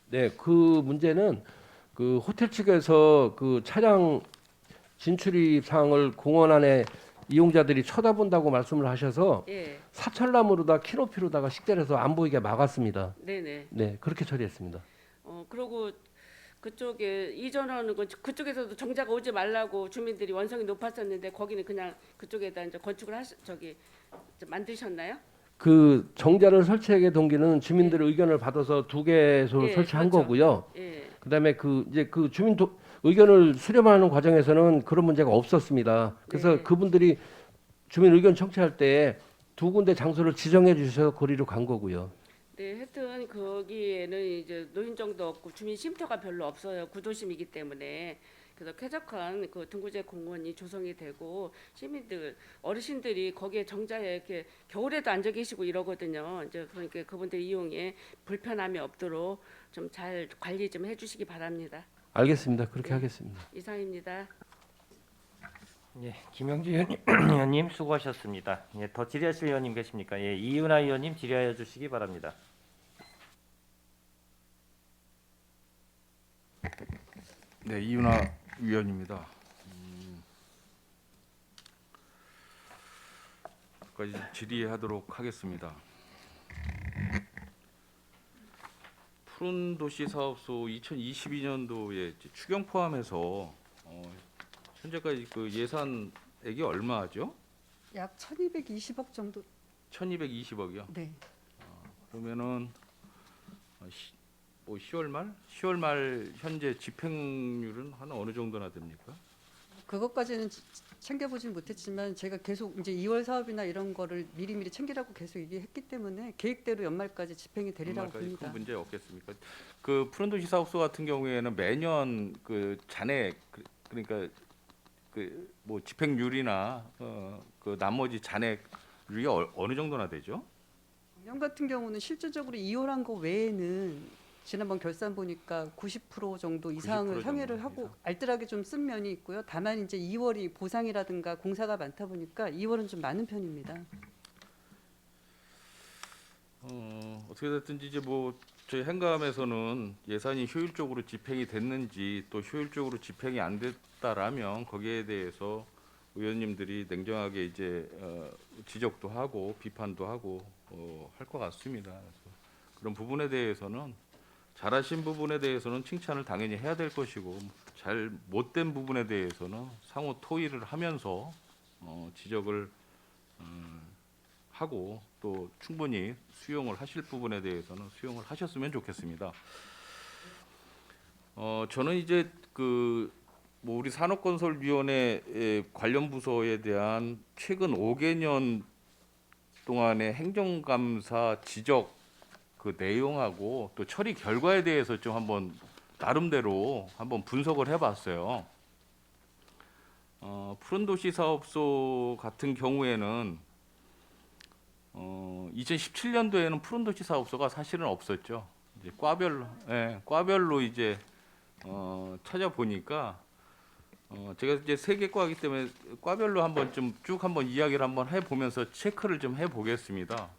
네, 그 문제는 그 호텔 측에서 그 차량 진출입 사항을 공원 안에 이용자들이 쳐다본다고 말씀을 하셔서 예, 사철나무로다 키높이로다가 식재해서 안 보이게 막았습니다. 네네. 네, 그렇게 처리했습니다. 그리고 그쪽에 이전하는 건 그쪽에서도 정자가 오지 말라고 주민들이 원성이 높았었는데 거기는 그냥 그쪽에다 이제 건축을 만드셨나요? 그 정자를 설치하게 동기는 주민들의 의견을 받아서 2개소 예, 설치한 그렇죠. 거고요. 예, 그다음에 그 이제 그 주민 의견을 수렴하는 과정에서는 그런 문제가 없었습니다. 그래서 네. 그분들이 주민 의견 청취할 때 2군데 장소를 지정해 주셔서 거리로 간 거고요. 네, 하여튼 거기에는 이제 노인정도 없고 주민 쉼터가 별로 없어요. 구도심이기 때문에. 그래서 쾌적한 그 등구제 공원이 조성이 되고 시민들 어르신들이 거기에 정자에 이렇게 겨울에도 앉아 계시고 이러거든요. 이제 그러니까 그분들 이용에 불편함이 없도록 좀 잘 관리 좀 해주시기 바랍니다. 알겠습니다. 그렇게 네. 하겠습니다. 이상입니다. 예, 김영주 의원님 수고하셨습니다. 예, 더 질의하실 의원님 계십니까? 예, 이윤아 의원님 질의하여 주시기 바랍니다. 네, 이윤아 위원입니다. 까지 질의하도록 하겠습니다. 푸른 도시 사업소 2022년도에 추경 포함해서 현재까지 그 예산액이 얼마죠? 약 1,220억 정도. 1,220억이요. 네. 그러면은 뭐 10월 말 현재 집행률은 한 어느 정도나 됩니까? 그것까지는 챙겨보진 못했지만 제가 계속 이제 2월 사업이나 이런 거를 미리미리 챙기라고 계속 얘기했기 때문에 계획대로 연말까지 집행이 되리라고 연말까지 봅니다. 큰 문제 없겠습니까? 그 푸른도시 사업소 같은 경우에는 매년 그 잔액 그러니까 그 뭐 집행률이나 그 나머지 잔액률이 어느 정도나 되죠? 작년 같은 경우는 실질적으로 2월 한 거 외에는 지난번 결산 보니까 90% 정도 이상을 90% 상회를 정도 하고 이상. 알뜰하게 좀 쓴 면이 있고요. 다만 이제 2월이 보상이라든가 공사가 많다 보니까 2월은 좀 많은 편입니다. 어떻게 됐든지 이제 뭐 저희 행감에서는 예산이 효율적으로 집행이 됐는지 또 효율적으로 집행이 안 됐다라면 거기에 대해서 의원님들이 냉정하게 이제 지적도 하고 비판도 하고 할 것 같습니다. 그래서 그런 부분에 대해서는 잘하신 부분에 대해서는 칭찬을 당연히 해야 될 것이고 잘 못된 부분에 대해서는 상호 토의를 하면서 지적을 하고 또 충분히 수용을 하실 부분에 대해서는 수용을 하셨으면 좋겠습니다. 저는 이제 뭐 우리 산업건설위원회 관련 부서에 대한 최근 5개년 동안의 행정감사 지적 그 내용하고 또 처리 결과에 대해서 좀 한번 나름대로 한번 분석을 해봤어요. 푸른도시 사업소 같은 경우에는 2017년도에는 푸른도시 사업소가 사실은 없었죠. 이제 과별로 이제 찾아보니까 제가 이제 세 개 과이기 때문에 과별로 한번 좀 쭉 한번 이야기를 한번 해보면서 체크를 좀 해보겠습니다.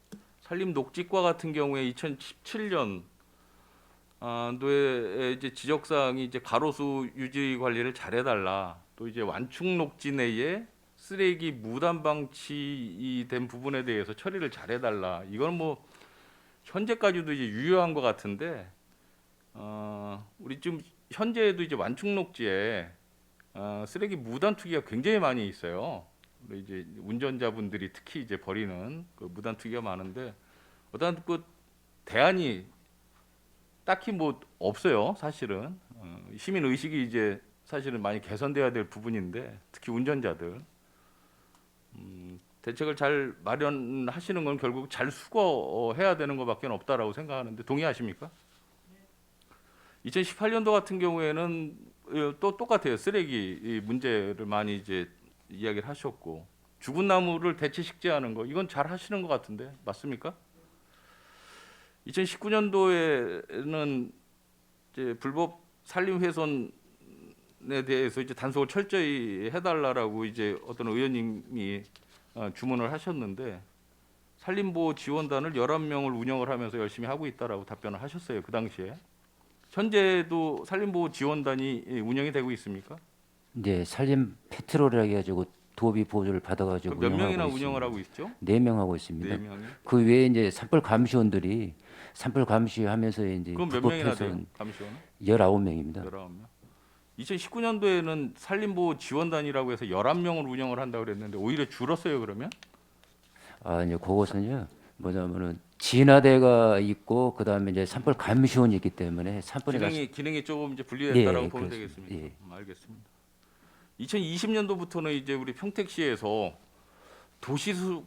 산림 녹지과 같은 경우에 2017년 도에 이제 지적사항이 이제 가로수 유지 관리를 잘해달라. 또 이제 완충 녹지 내에 쓰레기 무단 방치된 부분에 대해서 처리를 잘해달라. 이건 뭐 현재까지도 이제 유효한 것 같은데 우리 지금 현재에도 이제 완충 녹지에 쓰레기 무단 투기가 굉장히 많이 있어요. 우리 이제 운전자분들이 특히 이제 버리는 그 무단 투기가 많은데 어떤 그 대안이 딱히 뭐 없어요. 사실은 시민 의식이 이제 사실은 많이 개선돼야 될 부분인데 특히 운전자들 대책을 잘 마련하시는 건 결국 잘 수거해야 되는 것밖에 없다라고 생각하는데 동의하십니까? 2018년도 같은 경우에는 또 똑같아요. 쓰레기 문제를 많이 이제 이야기를 하셨고 죽은 나무를 대체 식재하는 거 이건 잘 하시는 것 같은데 맞습니까? 2019년도에는 이제 불법 산림 훼손에 대해서 이제 단속을 철저히 해달라라고 이제 어떤 의원님이 주문을 하셨는데 산림보호 지원단을 11명을 운영을 하면서 열심히 하고 있다라고 답변을 하셨어요. 그 당시에. 현재도 산림보호 지원단이 운영이 되고 있습니까? 이제 산림 페트롤이라 해가지고 도비 보조를 받아가지고 몇 명이나 운영하고 운영을 있습니다. 하고 있죠? 4명 하고 있습니다. 4명이. 그 외에 이제 산불 감시원들이 산불 감시하면서 이제 그럼 몇 명이나 돼요? 감시원은? 19명입니다. 19명. 2019년도에는 산림보호 지원단이라고 해서 11명을 운영을 한다고 그랬는데 오히려 줄었어요, 그러면? 이제 그것은요. 뭐냐면은 진화대가 있고 그다음에 이제 산불 감시원이 있기 때문에 산불이 기능이 조금 이제 분리됐다라고 예, 보면 그렇습니다. 되겠습니다. 예. 알겠습니다. 2020년도부터는 이제 우리 평택시에서 도시수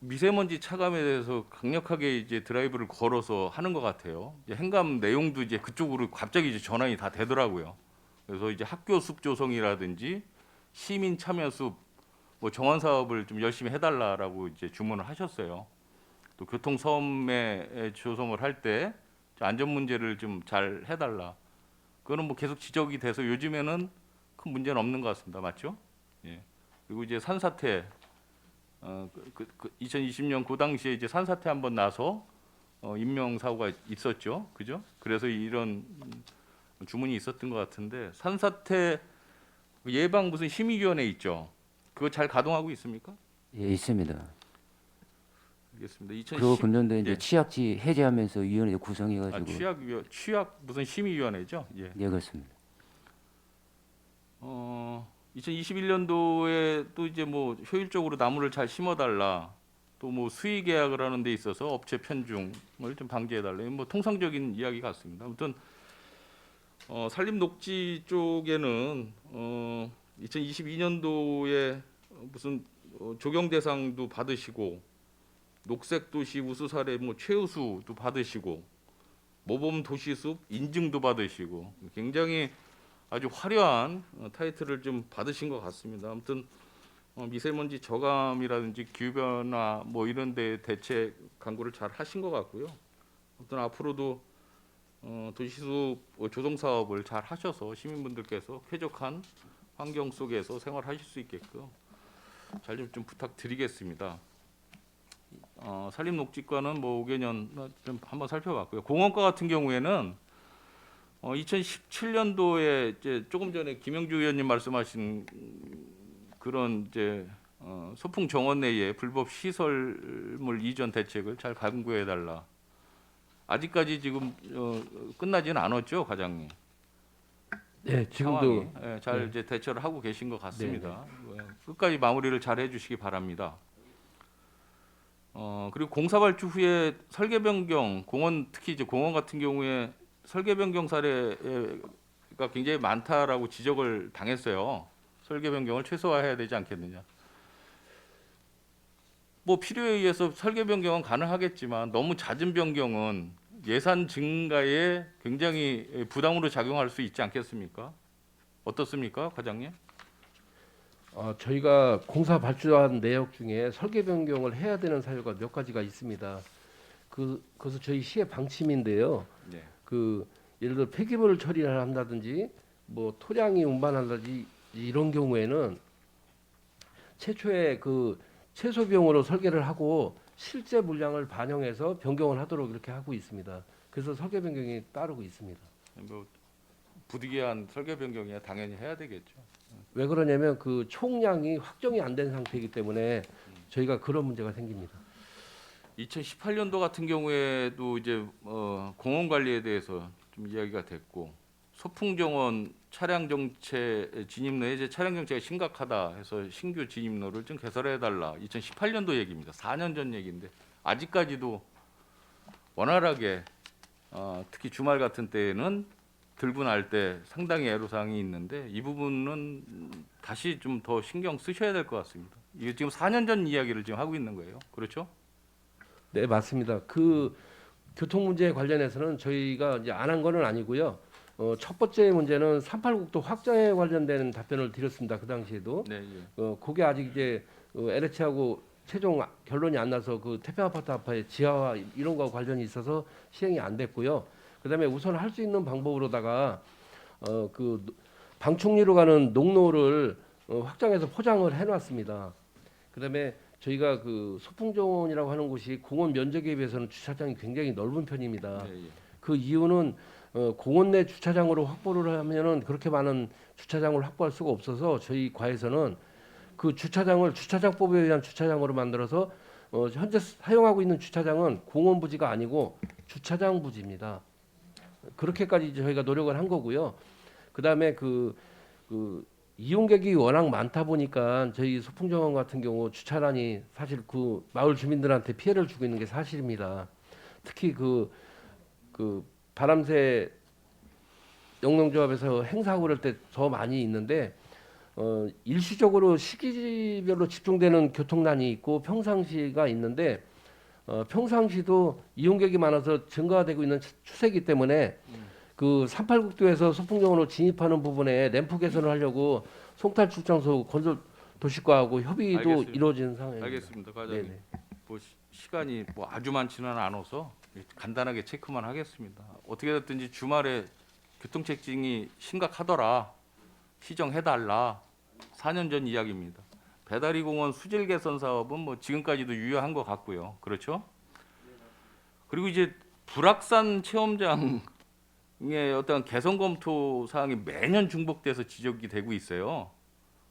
미세먼지 차감에 대해서 강력하게 이제 드라이브를 걸어서 하는 것 같아요. 이제 행감 내용도 이제 그쪽으로 갑자기 이제 전환이 다 되더라고요. 그래서 이제 학교 숲 조성이라든지 시민 참여 숲 뭐 정원 사업을 좀 열심히 해달라라고 이제 주문을 하셨어요. 또 교통 섬에 조성을 할 때 안전 문제를 좀 잘 해달라. 그거는 뭐 계속 지적이 돼서 요즘에는 큰 문제는 없는 것 같습니다. 맞죠? 예. 그리고 이제 산사태 2020년 그 당시에 이제 산사태 한번 나서 인명 사고가 있었죠. 그죠? 그래서 이런 주문이 있었던 것 같은데 산사태 예방 무슨 심의위원회 있죠. 그거 잘 가동하고 있습니까? 예, 있습니다. 알겠습니다. 그거 금년도에 이제 예. 취약지 해제하면서 위원회 구성해가지고 취약 무슨 심의위원회죠? 예. 예, 그렇습니다. 2021년도에 또 이제 뭐 효율적으로 나무를 잘 심어달라. 또 뭐 수의 계약을 하는 데 있어서 업체 편중을 좀 방지해달라. 뭐 통상적인 이야기 같습니다. 아무튼 산림 녹지 쪽에는 2022년도에 무슨 조경 대상도 받으시고 녹색 도시 우수 사례 뭐 최우수도 받으시고 모범 도시숲 인증도 받으시고 굉장히 아주 화려한 타이틀을 좀 받으신 것 같습니다. 아무튼 미세먼지 저감이라든지 기후 변화 뭐 이런 데 대책 강구를 잘 하신 것 같고요. 아무튼 앞으로도 도시숲 조성 사업을 잘 하셔서 시민분들께서 쾌적한 환경 속에서 생활하실 수 있게끔 잘 좀 부탁드리겠습니다. 산림녹지과는 뭐 5개년 좀 한번 살펴봤고요. 공원과 같은 경우에는 2017년도에 이제 조금 전에 김영주 의원님 말씀하신 그런 이제 소풍 정원 내에 불법 시설물 이전 대책을 잘 강구해 달라. 아직까지 지금 끝나지는 않았죠, 과장님. 네, 지금도 상황이. 예, 잘 네. 이제 대처를 하고 계신 것 같습니다. 끝까지 마무리를 잘 해주시기 바랍니다. 그리고 공사 발주 후에 설계 변경, 공원 특히 이제 공원 같은 경우에 설계 변경 사례가 굉장히 많다라고 지적을 당했어요. 설계 변경을 최소화해야 되지 않겠느냐. 뭐 필요에 의해서 설계 변경은 가능하겠지만 너무 잦은 변경은 예산 증가에 굉장히 부담으로 작용할 수 있지 않겠습니까? 어떻습니까, 과장님? 저희가 공사 발주한 내역 중에 설계 변경을 해야 되는 사유가 몇 가지가 있습니다. 그것은 저희 시의 방침인데요. 네. 예를 들어 폐기물 처리를 한다든지 뭐 토량이 운반한다든지 이런 경우에는 최초에 최소 비용으로 설계를 하고 실제 물량을 반영해서 변경을 하도록 이렇게 하고 있습니다. 그래서 설계 변경이 따르고 있습니다. 뭐 부득이한 설계 변경이야 당연히 해야 되겠죠. 왜 그러냐면 총량이 확정이 안 된 상태이기 때문에 저희가 그런 문제가 생깁니다. 2018년도 같은 경우에도 이제 공원 관리에 대해서 좀 이야기가 됐고 소풍정원 차량 정체 진입로에 이제 차량 정체가 심각하다 해서 신규 진입로를 좀 개설해 달라. 2018년도 얘기입니다. 4년 전 얘기인데 아직까지도 원활하게 특히 주말 같은 때에는 들고 날 때 상당히 애로사항이 있는데 이 부분은 다시 좀 더 신경 쓰셔야 될 것 같습니다. 이게 지금 4년 전 이야기를 지금 하고 있는 거예요. 그렇죠? 네, 맞습니다. 교통 문제에 관련해서는 저희가 이제 안 한 거는 아니고요. 첫 번째 문제는 38국도 확장에 관련된 답변을 드렸습니다. 그 당시에도. 네. 예. 그게 아직 이제 LH하고 최종 결론이 안 나서 태평 아파트 앞에 지하화 이런 거와 관련이 있어서 시행이 안 됐고요. 그다음에 우선 할 수 있는 방법으로다가 방충리로 가는 농로를 확장해서 포장을 해놨습니다. 그다음에 저희가 소풍정원이라고 하는 곳이 공원 면적에 비해서는 주차장이 굉장히 넓은 편입니다. 예. 그 이유는 공원 내 주차장으로 확보를 하면은 그렇게 많은 주차장을 확보할 수가 없어서 저희 과에서는 그 주차장을 주차장법에 의한 주차장으로 만들어서 현재 사용하고 있는 주차장은 공원 부지가 아니고 주차장 부지입니다. 그렇게까지 저희가 노력을 한 거고요. 그다음에 이용객이 워낙 많다 보니까 저희 소풍정원 같은 경우 주차란이 사실 마을 주민들한테 피해를 주고 있는 게 사실입니다. 특히 바람새 영농조합에서 행사하고 그럴 때 더 많이 있는데 일시적으로 시기별로 집중되는 교통난이 있고 평상시가 있는데 평상시도 이용객이 많아서 증가가 되고 있는 추세이기 때문에 38국도에서 소풍정원으로 진입하는 부분에 램프 개선을 하려고 송탈 출장소 건설 도시과하고 협의도 알겠습니다. 이루어지는 상황입니다. 알겠습니다, 과장님. 네네. 뭐 시간이 뭐 아주 많지는 않아서 간단하게 체크만 하겠습니다. 어떻게 됐든지 주말에 교통체증이 심각하더라. 시정해달라. 4년 전 이야기입니다. 배다리공원 수질 개선 사업은 뭐 지금까지도 유효한 것 같고요. 그렇죠? 그리고 이제 불악산 체험장의 어떤 개선 검토 사항이 매년 중복돼서 지적이 되고 있어요.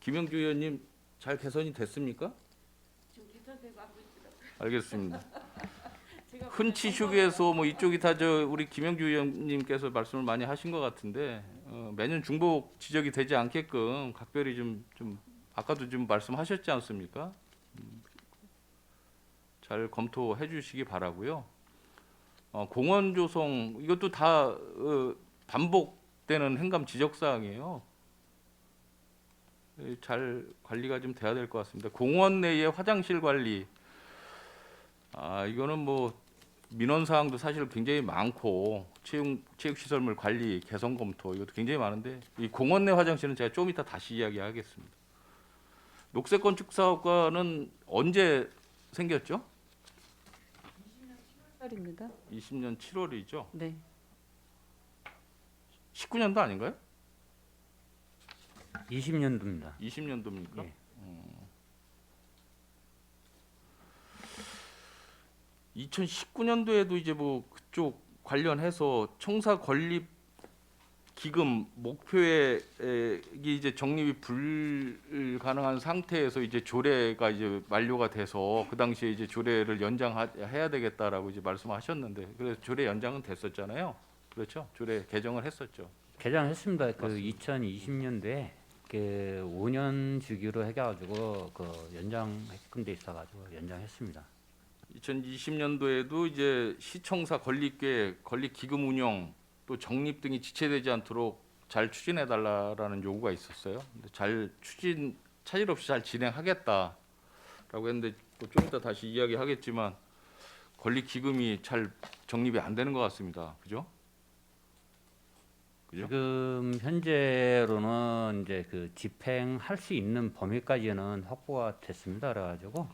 김영주 의원님 잘 개선이 됐습니까? 알겠습니다. 흔치 휴게소 뭐 이쪽이 다 우리 김영주 의원님께서 말씀을 많이 하신 것 같은데 매년 중복 지적이 되지 않게끔 각별히 좀 아까도 좀 말씀하셨지 않습니까? 잘 검토해 주시기 바라고요. 공원 조성 이것도 다 반복되는 행감 지적 사항이에요. 잘 관리가 좀 돼야 될 것 같습니다. 공원 내의 화장실 관리 이거는 뭐 민원 사항도 사실 굉장히 많고 체육시설물 관리 개선 검토 이것도 굉장히 많은데 이 공원 내 화장실은 제가 좀 이따 다시 이야기하겠습니다. 녹색 건축 사업과는 언제 생겼죠? 8월입니다. 20년 7월이죠. 네. 19년도 아닌가요? 20년도입니다. 20년도입니까? 예. 2019년도에도 이제 뭐 그쪽 관련해서 청사 건립 기금 목표에 이제 적립이 불가능한 상태에서 이제 조례가 이제 만료가 돼서 그 당시에 이제 조례를 연장해야 되겠다라고 이제 말씀하셨는데 그래서 조례 연장은 됐었잖아요. 그렇죠? 조례 개정을 했었죠. 개장했습니다. 맞습니다. 2020년도에 5년 주기로 해가지고 연장했던 데 있어가지고 연장했습니다. 2020년도에도 이제 시청사 건립계획, 건립기금 운영 또 적립 등이 지체되지 않도록 잘 추진해 달라라는 요구가 있었어요. 근데 차질 없이 잘 진행하겠다라고 했는데 좀 이따 다시 이야기하겠지만 권리 기금이 잘 정립이 안 되는 것 같습니다. 그죠? 그죠? 지금 현재로는 이제 그 집행할 수 있는 범위까지는 확보가 됐습니다. 그래가지고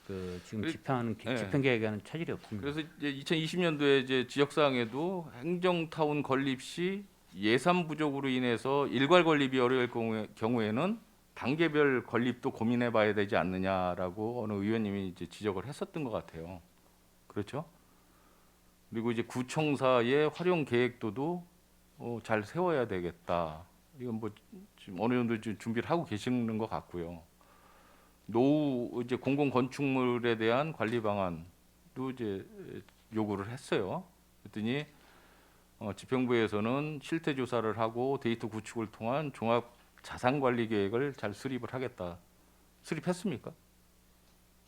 그 지금 그래- 집행하는 예. 집행 계획에는 차질이 없습니다. 그래서 이제 2020년도에 이제 지역사항에도 행정타운 건립 시 예산 부족으로 인해서 일괄 건립이 어려울 경우에는 단계별 건립도 고민해봐야 되지 않느냐라고 어느 의원님이 이제 지적을 했었던 것 같아요. 그렇죠? 그리고 이제 구청사의 활용 계획도도 잘 세워야 되겠다. 이건 뭐 지금 어느 정도 지금 준비를 하고 계시는 것 같고요. 노후 이제 공공 건축물에 대한 관리 방안도 이제 요구를 했어요. 그랬더니 집행부에서는 실태 조사를 하고 데이터 구축을 통한 종합 자산 관리 계획을 잘 수립을 하겠다. 수립했습니까?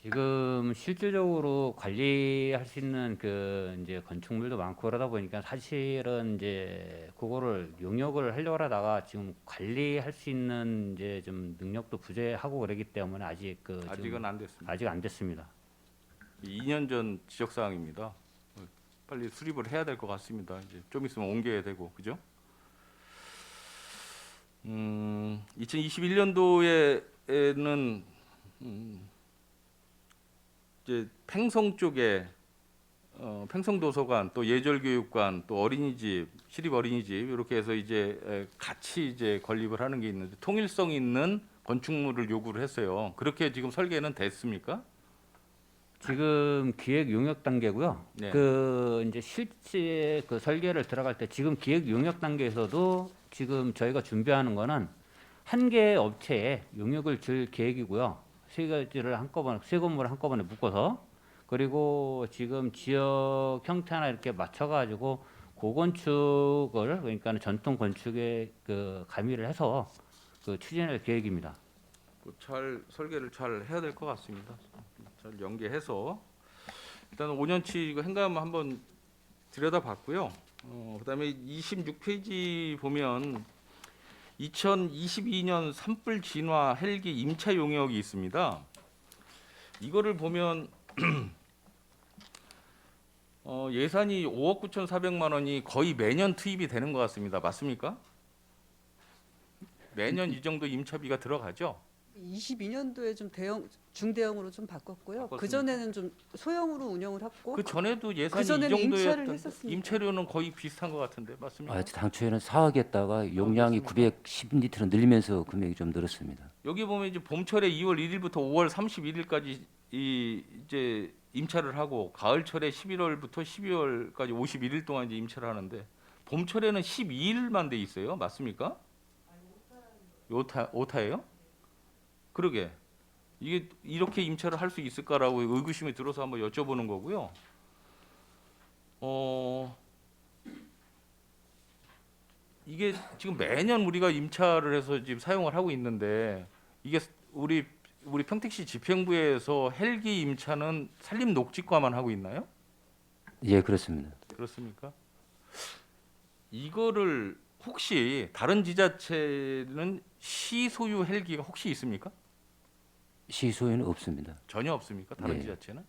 지금 실질적으로 관리할 수 있는 그 이제 건축물도 많고 그러다 보니까 사실은 이제 그거를 용역을 하려고 하다가 지금 관리할 수 있는 이제 좀 능력도 부재하고 그러기 때문에 아직 그 지금 아직은 안 됐습니다. 아직 안 됐습니다. 2년 전 지적 사항입니다. 빨리 수립을 해야 될 것 같습니다. 이제 좀 있으면 옮겨야 되고, 그죠? 2021년도에는 이제 팽성 쪽에 팽성도서관, 또 예절교육관, 또 어린이집, 시립 어린이집 이렇게 해서 이제 같이 이제 건립을 하는 게 있는데 통일성 있는 건축물을 요구를 했어요. 그렇게 지금 설계는 됐습니까? 지금 기획 용역 단계고요. 네. 그 이제 실제 그 설계를 들어갈 때 지금 기획 용역 단계에서도 지금 저희가 준비하는 거는 한 개의 업체에 용역을 줄 계획이고요. 세 가지를 한꺼번에 세 건물을 한꺼번에 묶어서 그리고 지금 지역 형태나 이렇게 맞춰가지고 고건축을 그러니까 전통 건축에 그 가미를 해서 그 추진할 계획입니다. 잘 설계를 잘 해야 될 것 같습니다. 잘 연계해서 일단 5년치 이거 행감 한번 들여다봤고요. 그다음에 26페이지 보면 2022년 산불 진화 헬기 임차 용역이 있습니다. 이거를 보면 예산이 5억 9,400만 원이 거의 매년 투입이 되는 것 같습니다. 맞습니까? 매년 이 정도 임차비가 들어가죠. 22년도에 좀 중대형으로 좀 바꿨고요. 바꿨습니다. 그 전에는 좀 소형으로 운영을 했고 그 전에도 예산이 이 그전에는 임차를 정도였던 했었습니다. 임차료는 거의 비슷한 것 같은데 맞습니까? 아, 당초에는 4억이었다가 용량이 910리터로 늘리면서 금액이 좀 늘었습니다. 여기 보면 이제 봄철에 2월 1일부터 5월 31일까지 이제 임차를 하고 가을철에 11월부터 12월까지 51일 동안 이제 임차를 하는데 봄철에는 12일만 돼 있어요. 맞습니까? 오타예요? 그러게 이게 이렇게 임차를 할 수 있을까라고 의구심이 들어서 한번 여쭤보는 거고요. 이게 지금 매년 우리가 임차를 해서 지금 사용을 하고 있는데 이게 우리 평택시 집행부에서 헬기 임차는 산림 녹지과만 하고 있나요? 예, 그렇습니다. 그렇습니까? 이거를 혹시 다른 지자체는 시 소유 헬기가 혹시 있습니까? 시 소유는 없습니다. 전혀 없습니까? 다른 네. 지자체는?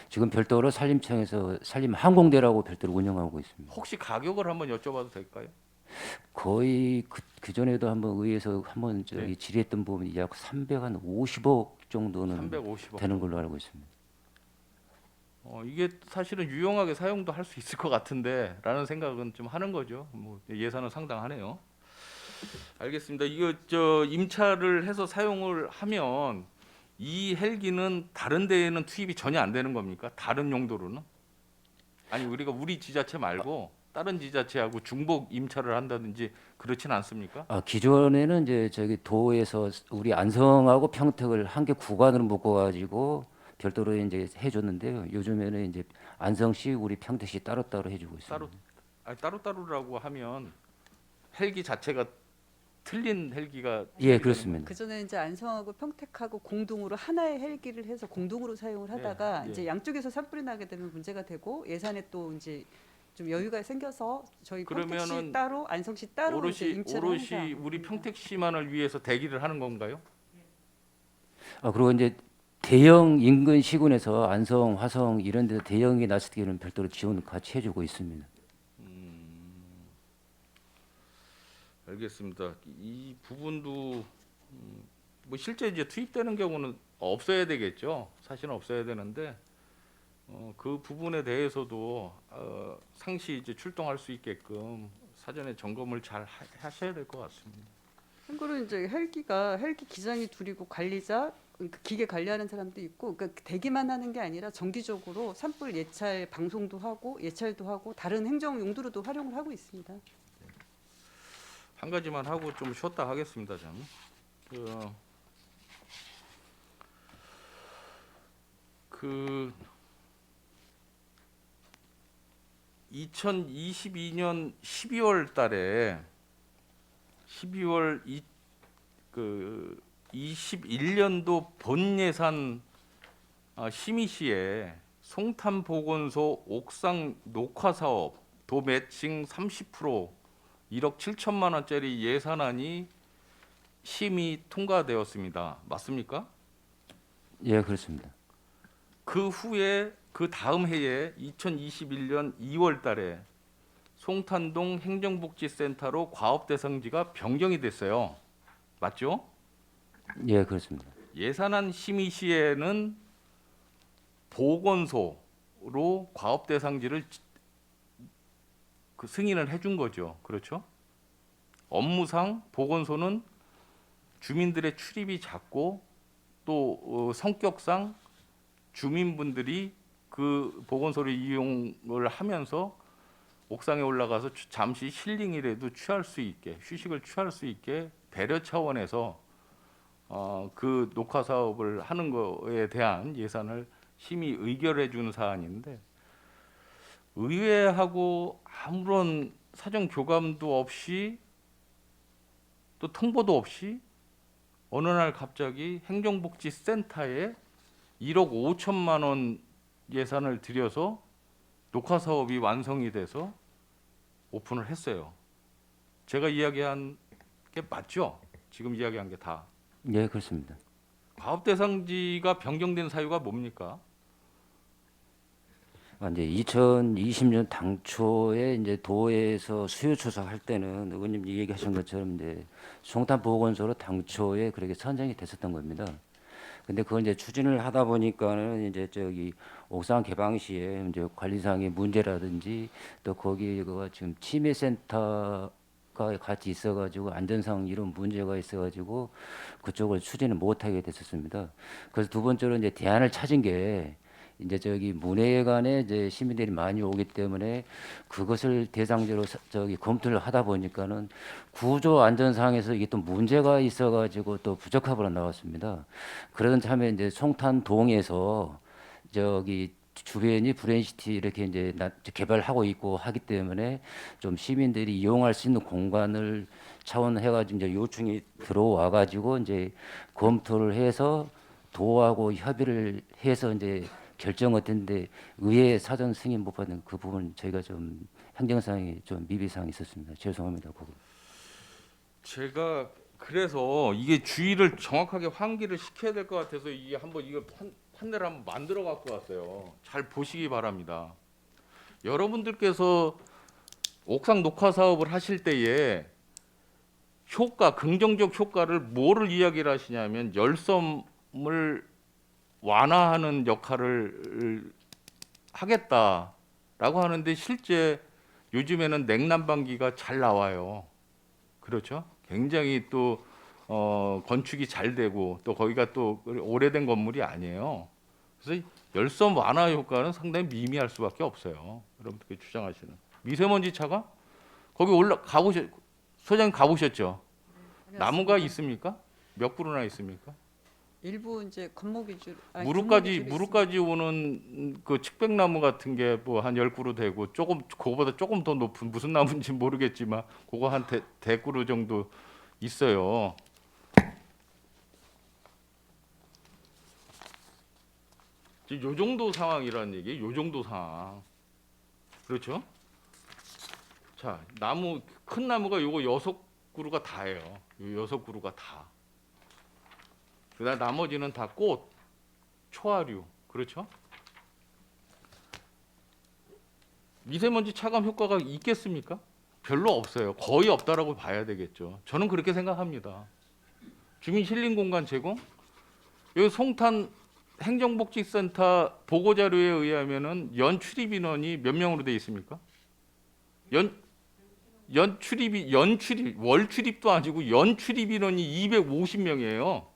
지금 별도로 산림청에서 산림항공대라고 별도로 운영하고 있습니다. 혹시 가격을 한번 여쭤봐도 될까요? 거의 그 전에도 한번 의회에서 한번 저기 네. 질의했던 부분이 약 350억 정도는 350억. 되는 걸로 알고 있습니다. 이게 사실은 유용하게 사용도 할 수 있을 것 같은데라는 생각은 좀 하는 거죠. 뭐 예산은 상당하네요. 알겠습니다. 이거 임차를 해서 사용을 하면 이 헬기는 다른 데에는 투입이 전혀 안 되는 겁니까? 다른 용도로는? 아니 우리가 우리 지자체 말고 다른 지자체하고 중복 임차를 한다든지 그렇진 않습니까? 기존에는 이제 저기 도에서 우리 안성하고 평택을 한 개 구간으로 묶어가지고 별도로 이제 해줬는데요. 요즘에는 이제 안성시, 우리 평택시 따로따로 해주고 있습니다. 따로따로라고 하면 헬기 자체가 틀린 헬기가 예, 그렇습니다. 그 전에 이제 안성하고 평택하고 공동으로 하나의 헬기를 해서 공동으로 사용을 하다가 예. 이제 양쪽에서 산불이 나게 되면 문제가 되고 예산에 또 이제 좀 여유가 생겨서 저희 평택시 그러면은 따로 안성시 따로 이제 임차를 오롯이 항상 우리 평택시만을 위해서 대기를 하는 건가요? 그리고 이제 대형 인근 시군에서 안성, 화성 이런 데서 대형이 났을 때는 별도로 지원 같이 해주고 있습니다. 알겠습니다. 이 부분도 뭐 실제 이제 투입되는 경우는 없어야 되겠죠. 사실은 없어야 되는데 그 부분에 대해서도 상시 이제 출동할 수 있게끔 사전에 점검을 잘 하셔야 될 것 같습니다. 참고로 이제 헬기 기장이 둘이고 관리자, 그 기계 관리하는 사람도 있고, 그러니까 대기만 하는 게 아니라 정기적으로 산불 예찰 방송도 하고 예찰도 하고 다른 행정 용도로도 활용을 하고 있습니다. 한 가지만 하고 좀 쉬었다 하겠습니다. 좀. 2022년 12월 달에 21년도 본 예산 심의시에 송탄 보건소 옥상 녹화 사업 도 매칭 30% 1억 7천만 원짜리 예산안이 심의 통과되었습니다. 맞습니까? 예, 그렇습니다. 그 후에 그 다음 해에 2021년 2월 달에 송탄동 행정복지센터로 과업 대상지가 변경이 됐어요. 맞죠? 예, 그렇습니다. 예산안 심의 시에는 보건소로 과업 대상지를 승인을 해준 거죠. 그렇죠? 업무상 보건소는 주민들의 출입이 작고 또 성격상 주민분들이 그 보건소를 이용을 하면서 옥상에 올라가서 잠시 힐링이라도 취할 수 있게, 휴식을 취할 수 있게 배려 차원에서 그 녹화 사업을 하는 거에 대한 예산을 심의 의결해 주는 사안인데, 의회하고 아무런 사전 교감도 없이 또 통보도 없이 어느 날 갑자기 행정복지센터에 1억 5천만 원 예산을 들여서 녹화 사업이 완성이 돼서 오픈을 했어요. 제가 이야기한 게 맞죠? 지금 이야기한 게 다. 예, 그렇습니다. 과업 대상지가 변경된 사유가 뭡니까? 이제 2020년 당초에 이제 도에서 수요 조사할 때는 의원님 얘기하신 것처럼 이제 송탄 보건소로 당초에 그렇게 선정이 됐었던 겁니다. 근데 그걸 이제 추진을 하다 보니까는 이제 저기 옥상 개방 시에 이제 관리상의 문제라든지 또 거기가 지금 치매센터가 같이 있어가지고 안전상 이런 문제가 있어가지고 그쪽을 추진을 못하게 됐었습니다. 그래서 두 번째로 이제 대안을 찾은 게 이제 저기 문해관에 이제 시민들이 많이 오기 때문에 그것을 대상적으로 저기 검토를 하다 보니까는 구조 안전상에서 이게 또 문제가 있어가지고 또 부적합으로 나왔습니다. 그러던 참에 이제 송탄동에서 저기 주변이 브레인시티 이렇게 이제 개발하고 있고 하기 때문에 좀 시민들이 이용할 수 있는 공간을 차원해가지고 이제 요청이 들어와가지고 이제 검토를 해서 도하고 협의를 해서 이제 결정했는데 의회 사전 승인 못 받는 그 부분 저희가 좀 행정상에 좀 미비사항이 있었습니다. 죄송합니다. 그거. 제가 그래서 이게 주의를 정확하게 환기를 시켜야 될 것 같아서 이게 한번 이거 판례를 한번 만들어 갖고 왔어요. 잘 보시기 바랍니다. 여러분들께서 옥상 녹화 사업을 하실 때에 긍정적 효과를 뭐를 이야기를 하시냐면 열섬을 완화하는 역할을 하겠다라고 하는데 실제 요즘에는 냉난방기가 잘 나와요. 그렇죠? 굉장히 또 건축이 잘 되고 또 거기가 또 오래된 건물이 아니에요. 그래서 열섬 완화 효과는 상당히 미미할 수밖에 없어요. 여러분들께 주장하시는 미세먼지 차가 거기 소장님 가보셨죠? 나무가 있습니까? 몇 그루나 있습니까? 일부 이제 건목 위주, 무릎까지 오는 그 측백나무 같은 게 뭐 한 10그루 되고 그거보다 조금 더 높은 무슨 나무인지 모르겠지만 그거 한 대그루 정도 있어요. 요 정도 상황이라는 얘기예요. 요 정도 상황. 그렇죠? 자, 큰 나무가 요거 6그루가 다예요. 요 6그루가 다. 그다음 나머지는 다 꽃, 초하류, 그렇죠? 미세먼지 차감 효과가 있겠습니까? 별로 없어요. 거의 없다라고 봐야 되겠죠. 저는 그렇게 생각합니다. 주민 힐링 공간 제공? 여기 송탄 행정복지센터 보고 자료에 의하면은 연 출입 인원이 몇 명으로 돼 있습니까? 연 출입이 월 출입도 아니고 연 출입 인원이 250명이에요.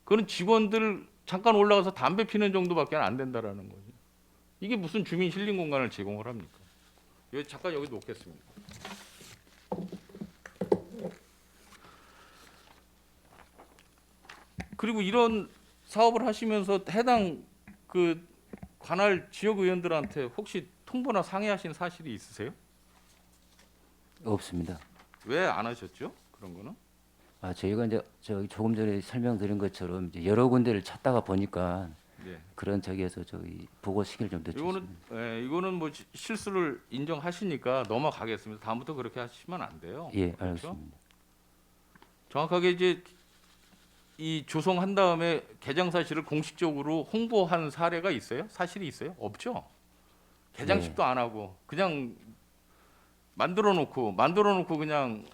그건 직원들 잠깐 올라가서 담배 피는 정도밖에 안 된다라는 거죠. 이게 무슨 주민 힐링 공간을 제공을 합니까? 잠깐 여기 놓겠습니다. 그리고 이런 사업을 하시면서 해당 그 관할 지역 의원들한테 혹시 통보나 상의하신 사실이 있으세요? 없습니다. 왜 안 하셨죠? 그런 거는? 저희가 이제 조금 전에 설명드린 것처럼 이제 여러 군데를 찾다가 보니까 예. 그런 저기에서 저희 보고 시기를 좀 늦췄습니다. 이거는 뭐 실수를 인정하시니까 넘어가겠습니다. 다음부터 그렇게 하시면 안 돼요. 예, 그렇죠? 알겠습니다. 정확하게 이제 이 조성한 다음에 개장 사실을 공식적으로 홍보한 사례가 있어요? 사실이 있어요? 없죠. 개장식도 안 하고 그냥 만들어 놓고 그냥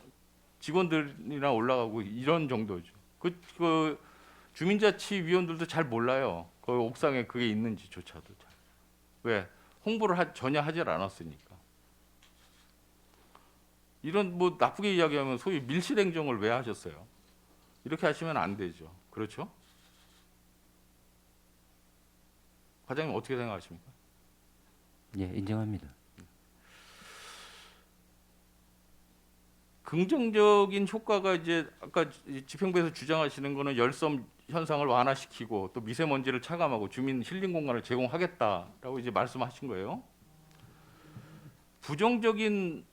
직원들이랑 올라가고 이런 정도죠. 그 주민자치위원들도 잘 몰라요. 그 옥상에 그게 있는지조차도 잘. 왜? 홍보를 전혀 하질 않았으니까. 이런 뭐 나쁘게 이야기하면 소위 밀실행정을 왜 하셨어요? 이렇게 하시면 안 되죠. 그렇죠? 과장님 어떻게 생각하십니까? 예, 인정합니다. 긍정적인 효과가 이제 아까 집행부에서 주장하시는 거는 열섬 현상을 완화시키고 또 미세먼지를 차감하고 주민 힐링 공간을 제공하겠다라고 이제 말씀하신 거예요. 부정적인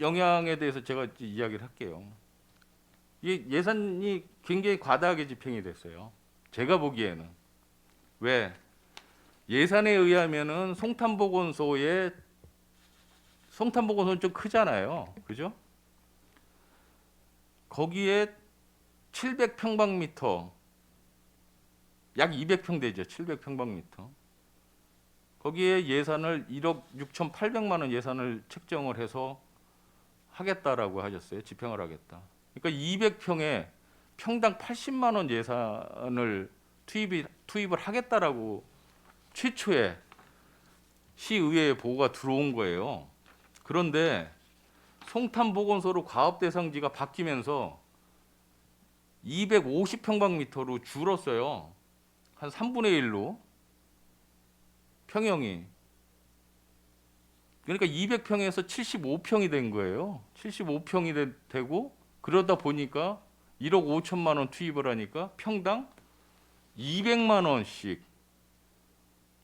영향에 대해서 제가 이제 이야기를 할게요. 이 예산이 굉장히 과다하게 집행이 됐어요. 제가 보기에는. 왜? 예산에 의하면은 송탄보건소는 좀 크잖아요. 그죠? 거기에 700평방미터, 약 200평 되죠. 700평방미터. 거기에 예산을 1억 6,800만 원 예산을 책정을 해서 하겠다라고 하셨어요. 집행을 하겠다. 그러니까 200평에 평당 80만 원 예산을 투입을 하겠다라고 최초에 시의회에 보고가 들어온 거예요. 그런데 송탄보건소로 과업 대상지가 바뀌면서 250평방미터로 줄었어요. 한 3분의 1로 평형이. 그러니까 200평에서 75평이 된 거예요. 75평이 되고 그러다 보니까 1억 5천만 원 투입을 하니까 평당 200만 원씩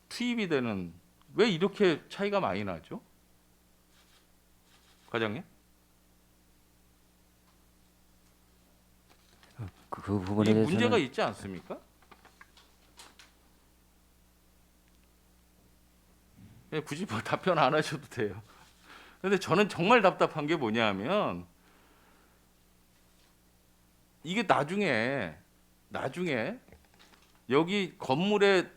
투입이 되는. 왜 이렇게 차이가 많이 나죠? 과장님? 그 부분에 이 대해서는 문제가 있지 않습니까? 굳이 뭐 답변 안 하셔도 돼요. 그런데 저는 정말 답답한 게 뭐냐면 이게 나중에 여기 건물에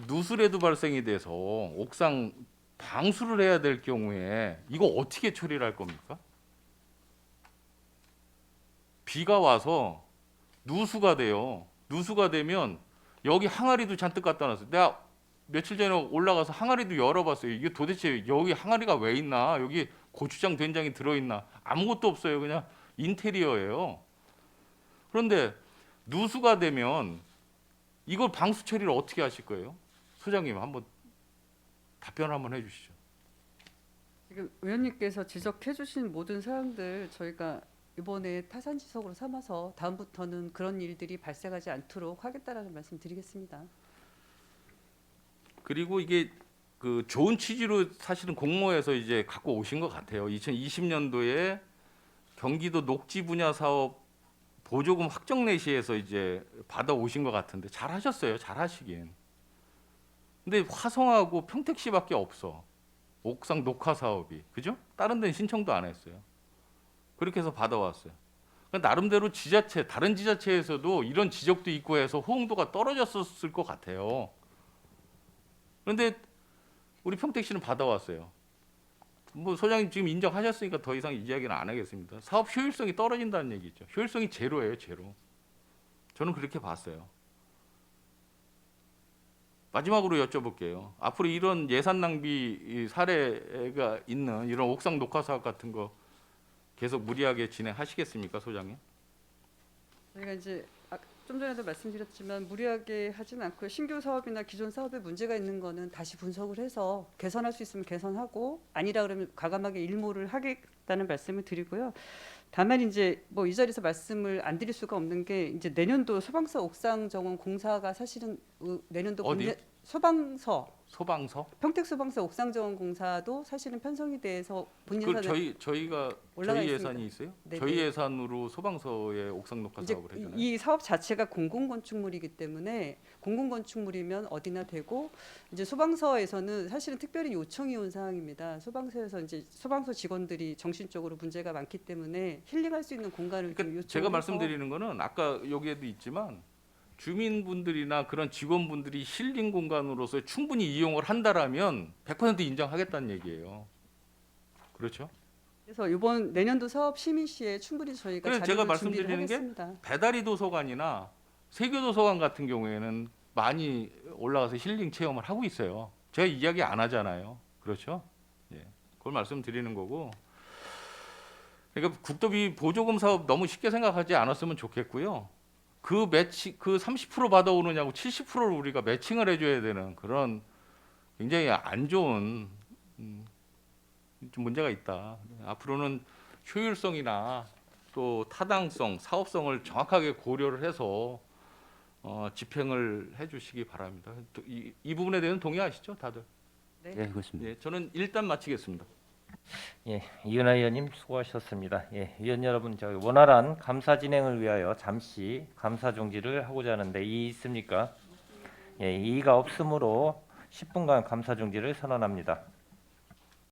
누수라도 발생이 돼서 옥상 방수를 해야 될 경우에 이거 어떻게 처리를 할 겁니까? 비가 와서 누수가 돼요. 누수가 되면 여기 항아리도 잔뜩 갖다 놨어요. 내가 며칠 전에 올라가서 항아리도 열어봤어요. 이게 도대체 여기 항아리가 왜 있나? 여기 고추장, 된장이 들어있나? 아무것도 없어요. 그냥 인테리어예요. 그런데 누수가 되면 이걸 방수 처리를 어떻게 하실 거예요? 소장님 한번 답변을 한번 해주시죠. 지금 의원님께서 지적해 주신 모든 사항들 저희가 이번에 타산지석으로 삼아서 다음부터는 그런 일들이 발생하지 않도록 하겠다라는 말씀 드리겠습니다. 그리고 이게 그 좋은 취지로 사실은 공모해서 이제 갖고 오신 것 같아요. 2020년도에 경기도 녹지 분야 사업 보조금 확정 내시에서 이제 받아 오신 것 같은데 잘하셨어요. 잘하시긴. 근데 화성하고 평택시밖에 없어. 옥상 녹화 사업이. 그죠? 다른 데는 신청도 안 했어요. 그렇게 해서 받아왔어요. 나름대로 지자체, 다른 지자체에서도 이런 지적도 있고 해서 호응도가 떨어졌었을 것 같아요. 그런데 우리 평택시는 받아왔어요. 뭐 소장님 지금 인정하셨으니까 더 이상 이야기는 안 하겠습니다. 사업 효율성이 떨어진다는 얘기죠. 효율성이 제로예요, 제로. 저는 그렇게 봤어요. 마지막으로 여쭤볼게요. 앞으로 이런 예산 낭비 사례가 있는 이런 옥상 녹화 사업 같은 거 계속 무리하게 진행하시겠습니까, 소장님? 저희가 이제 좀 전에도 말씀드렸지만 무리하게 하지는 않고 신규 사업이나 기존 사업에 문제가 있는 거는 다시 분석을 해서 개선할 수 있으면 개선하고 아니라 그러면 과감하게 일몰을 하겠다는 말씀을 드리고요. 다만 이제 뭐 이 자리에서 말씀을 안 드릴 수가 없는 게 이제 내년도 소방서 옥상 정원 공사가 사실은 내년도 어디? 소방서 소방서? 평택 소방서 옥상 정원 공사도 사실은 편성이 돼서 본인 그 예산에 저희가 올라가 저희 있습니다. 예산이 있어요? 네네. 저희 예산으로 소방서의 옥상 녹화 이제 사업을 하잖아요. 이 사업 자체가 공공건축물이기 때문에 공공건축물이면 어디나 되고 이제 소방서에서는 사실은 특별히 요청이 온 사항입니다. 소방서에서 이제 소방서 직원들이 정신적으로 문제가 많기 때문에 힐링할 수 있는 공간을 좀 그러니까 요청해서 제가 말씀드리는 거는 아까 여기에도 있지만 주민분들이나 그런 직원분들이 힐링 공간으로서 충분히 이용을 한다라면 100% 인정하겠다는 얘기예요. 그렇죠? 그래서 이번 내년도 사업 심의 시에 충분히 저희가 그래서 자료를 제가 준비를 말씀드리는 게 하겠습니다. 배다리 도서관이나 세교 도서관 같은 경우에는 많이 올라가서 힐링 체험을 하고 있어요. 제가 이야기 안 하잖아요. 그렇죠? 예. 그걸 말씀드리는 거고. 그러니까 국도비 보조금 사업 너무 쉽게 생각하지 않았으면 좋겠고요. 그 30% 받아오느냐고 70%를 우리가 매칭을 해줘야 되는 그런 굉장히 안 좋은 좀 문제가 있다. 앞으로는 효율성이나 또 타당성, 사업성을 정확하게 고려를 해서 집행을 해주시기 바랍니다. 이 부분에 대해서는 동의하시죠, 다들? 네, 그렇습니다. 예, 저는 일단 마치겠습니다. 예, 이은하 의원님 수고하셨습니다. 예, 위원 여러분, 저희 원활한 감사 진행을 위하여 잠시 감사 중지를 하고자 하는데 이의 있습니까? 예, 이의가 없으므로 10분간 감사 중지를 선언합니다.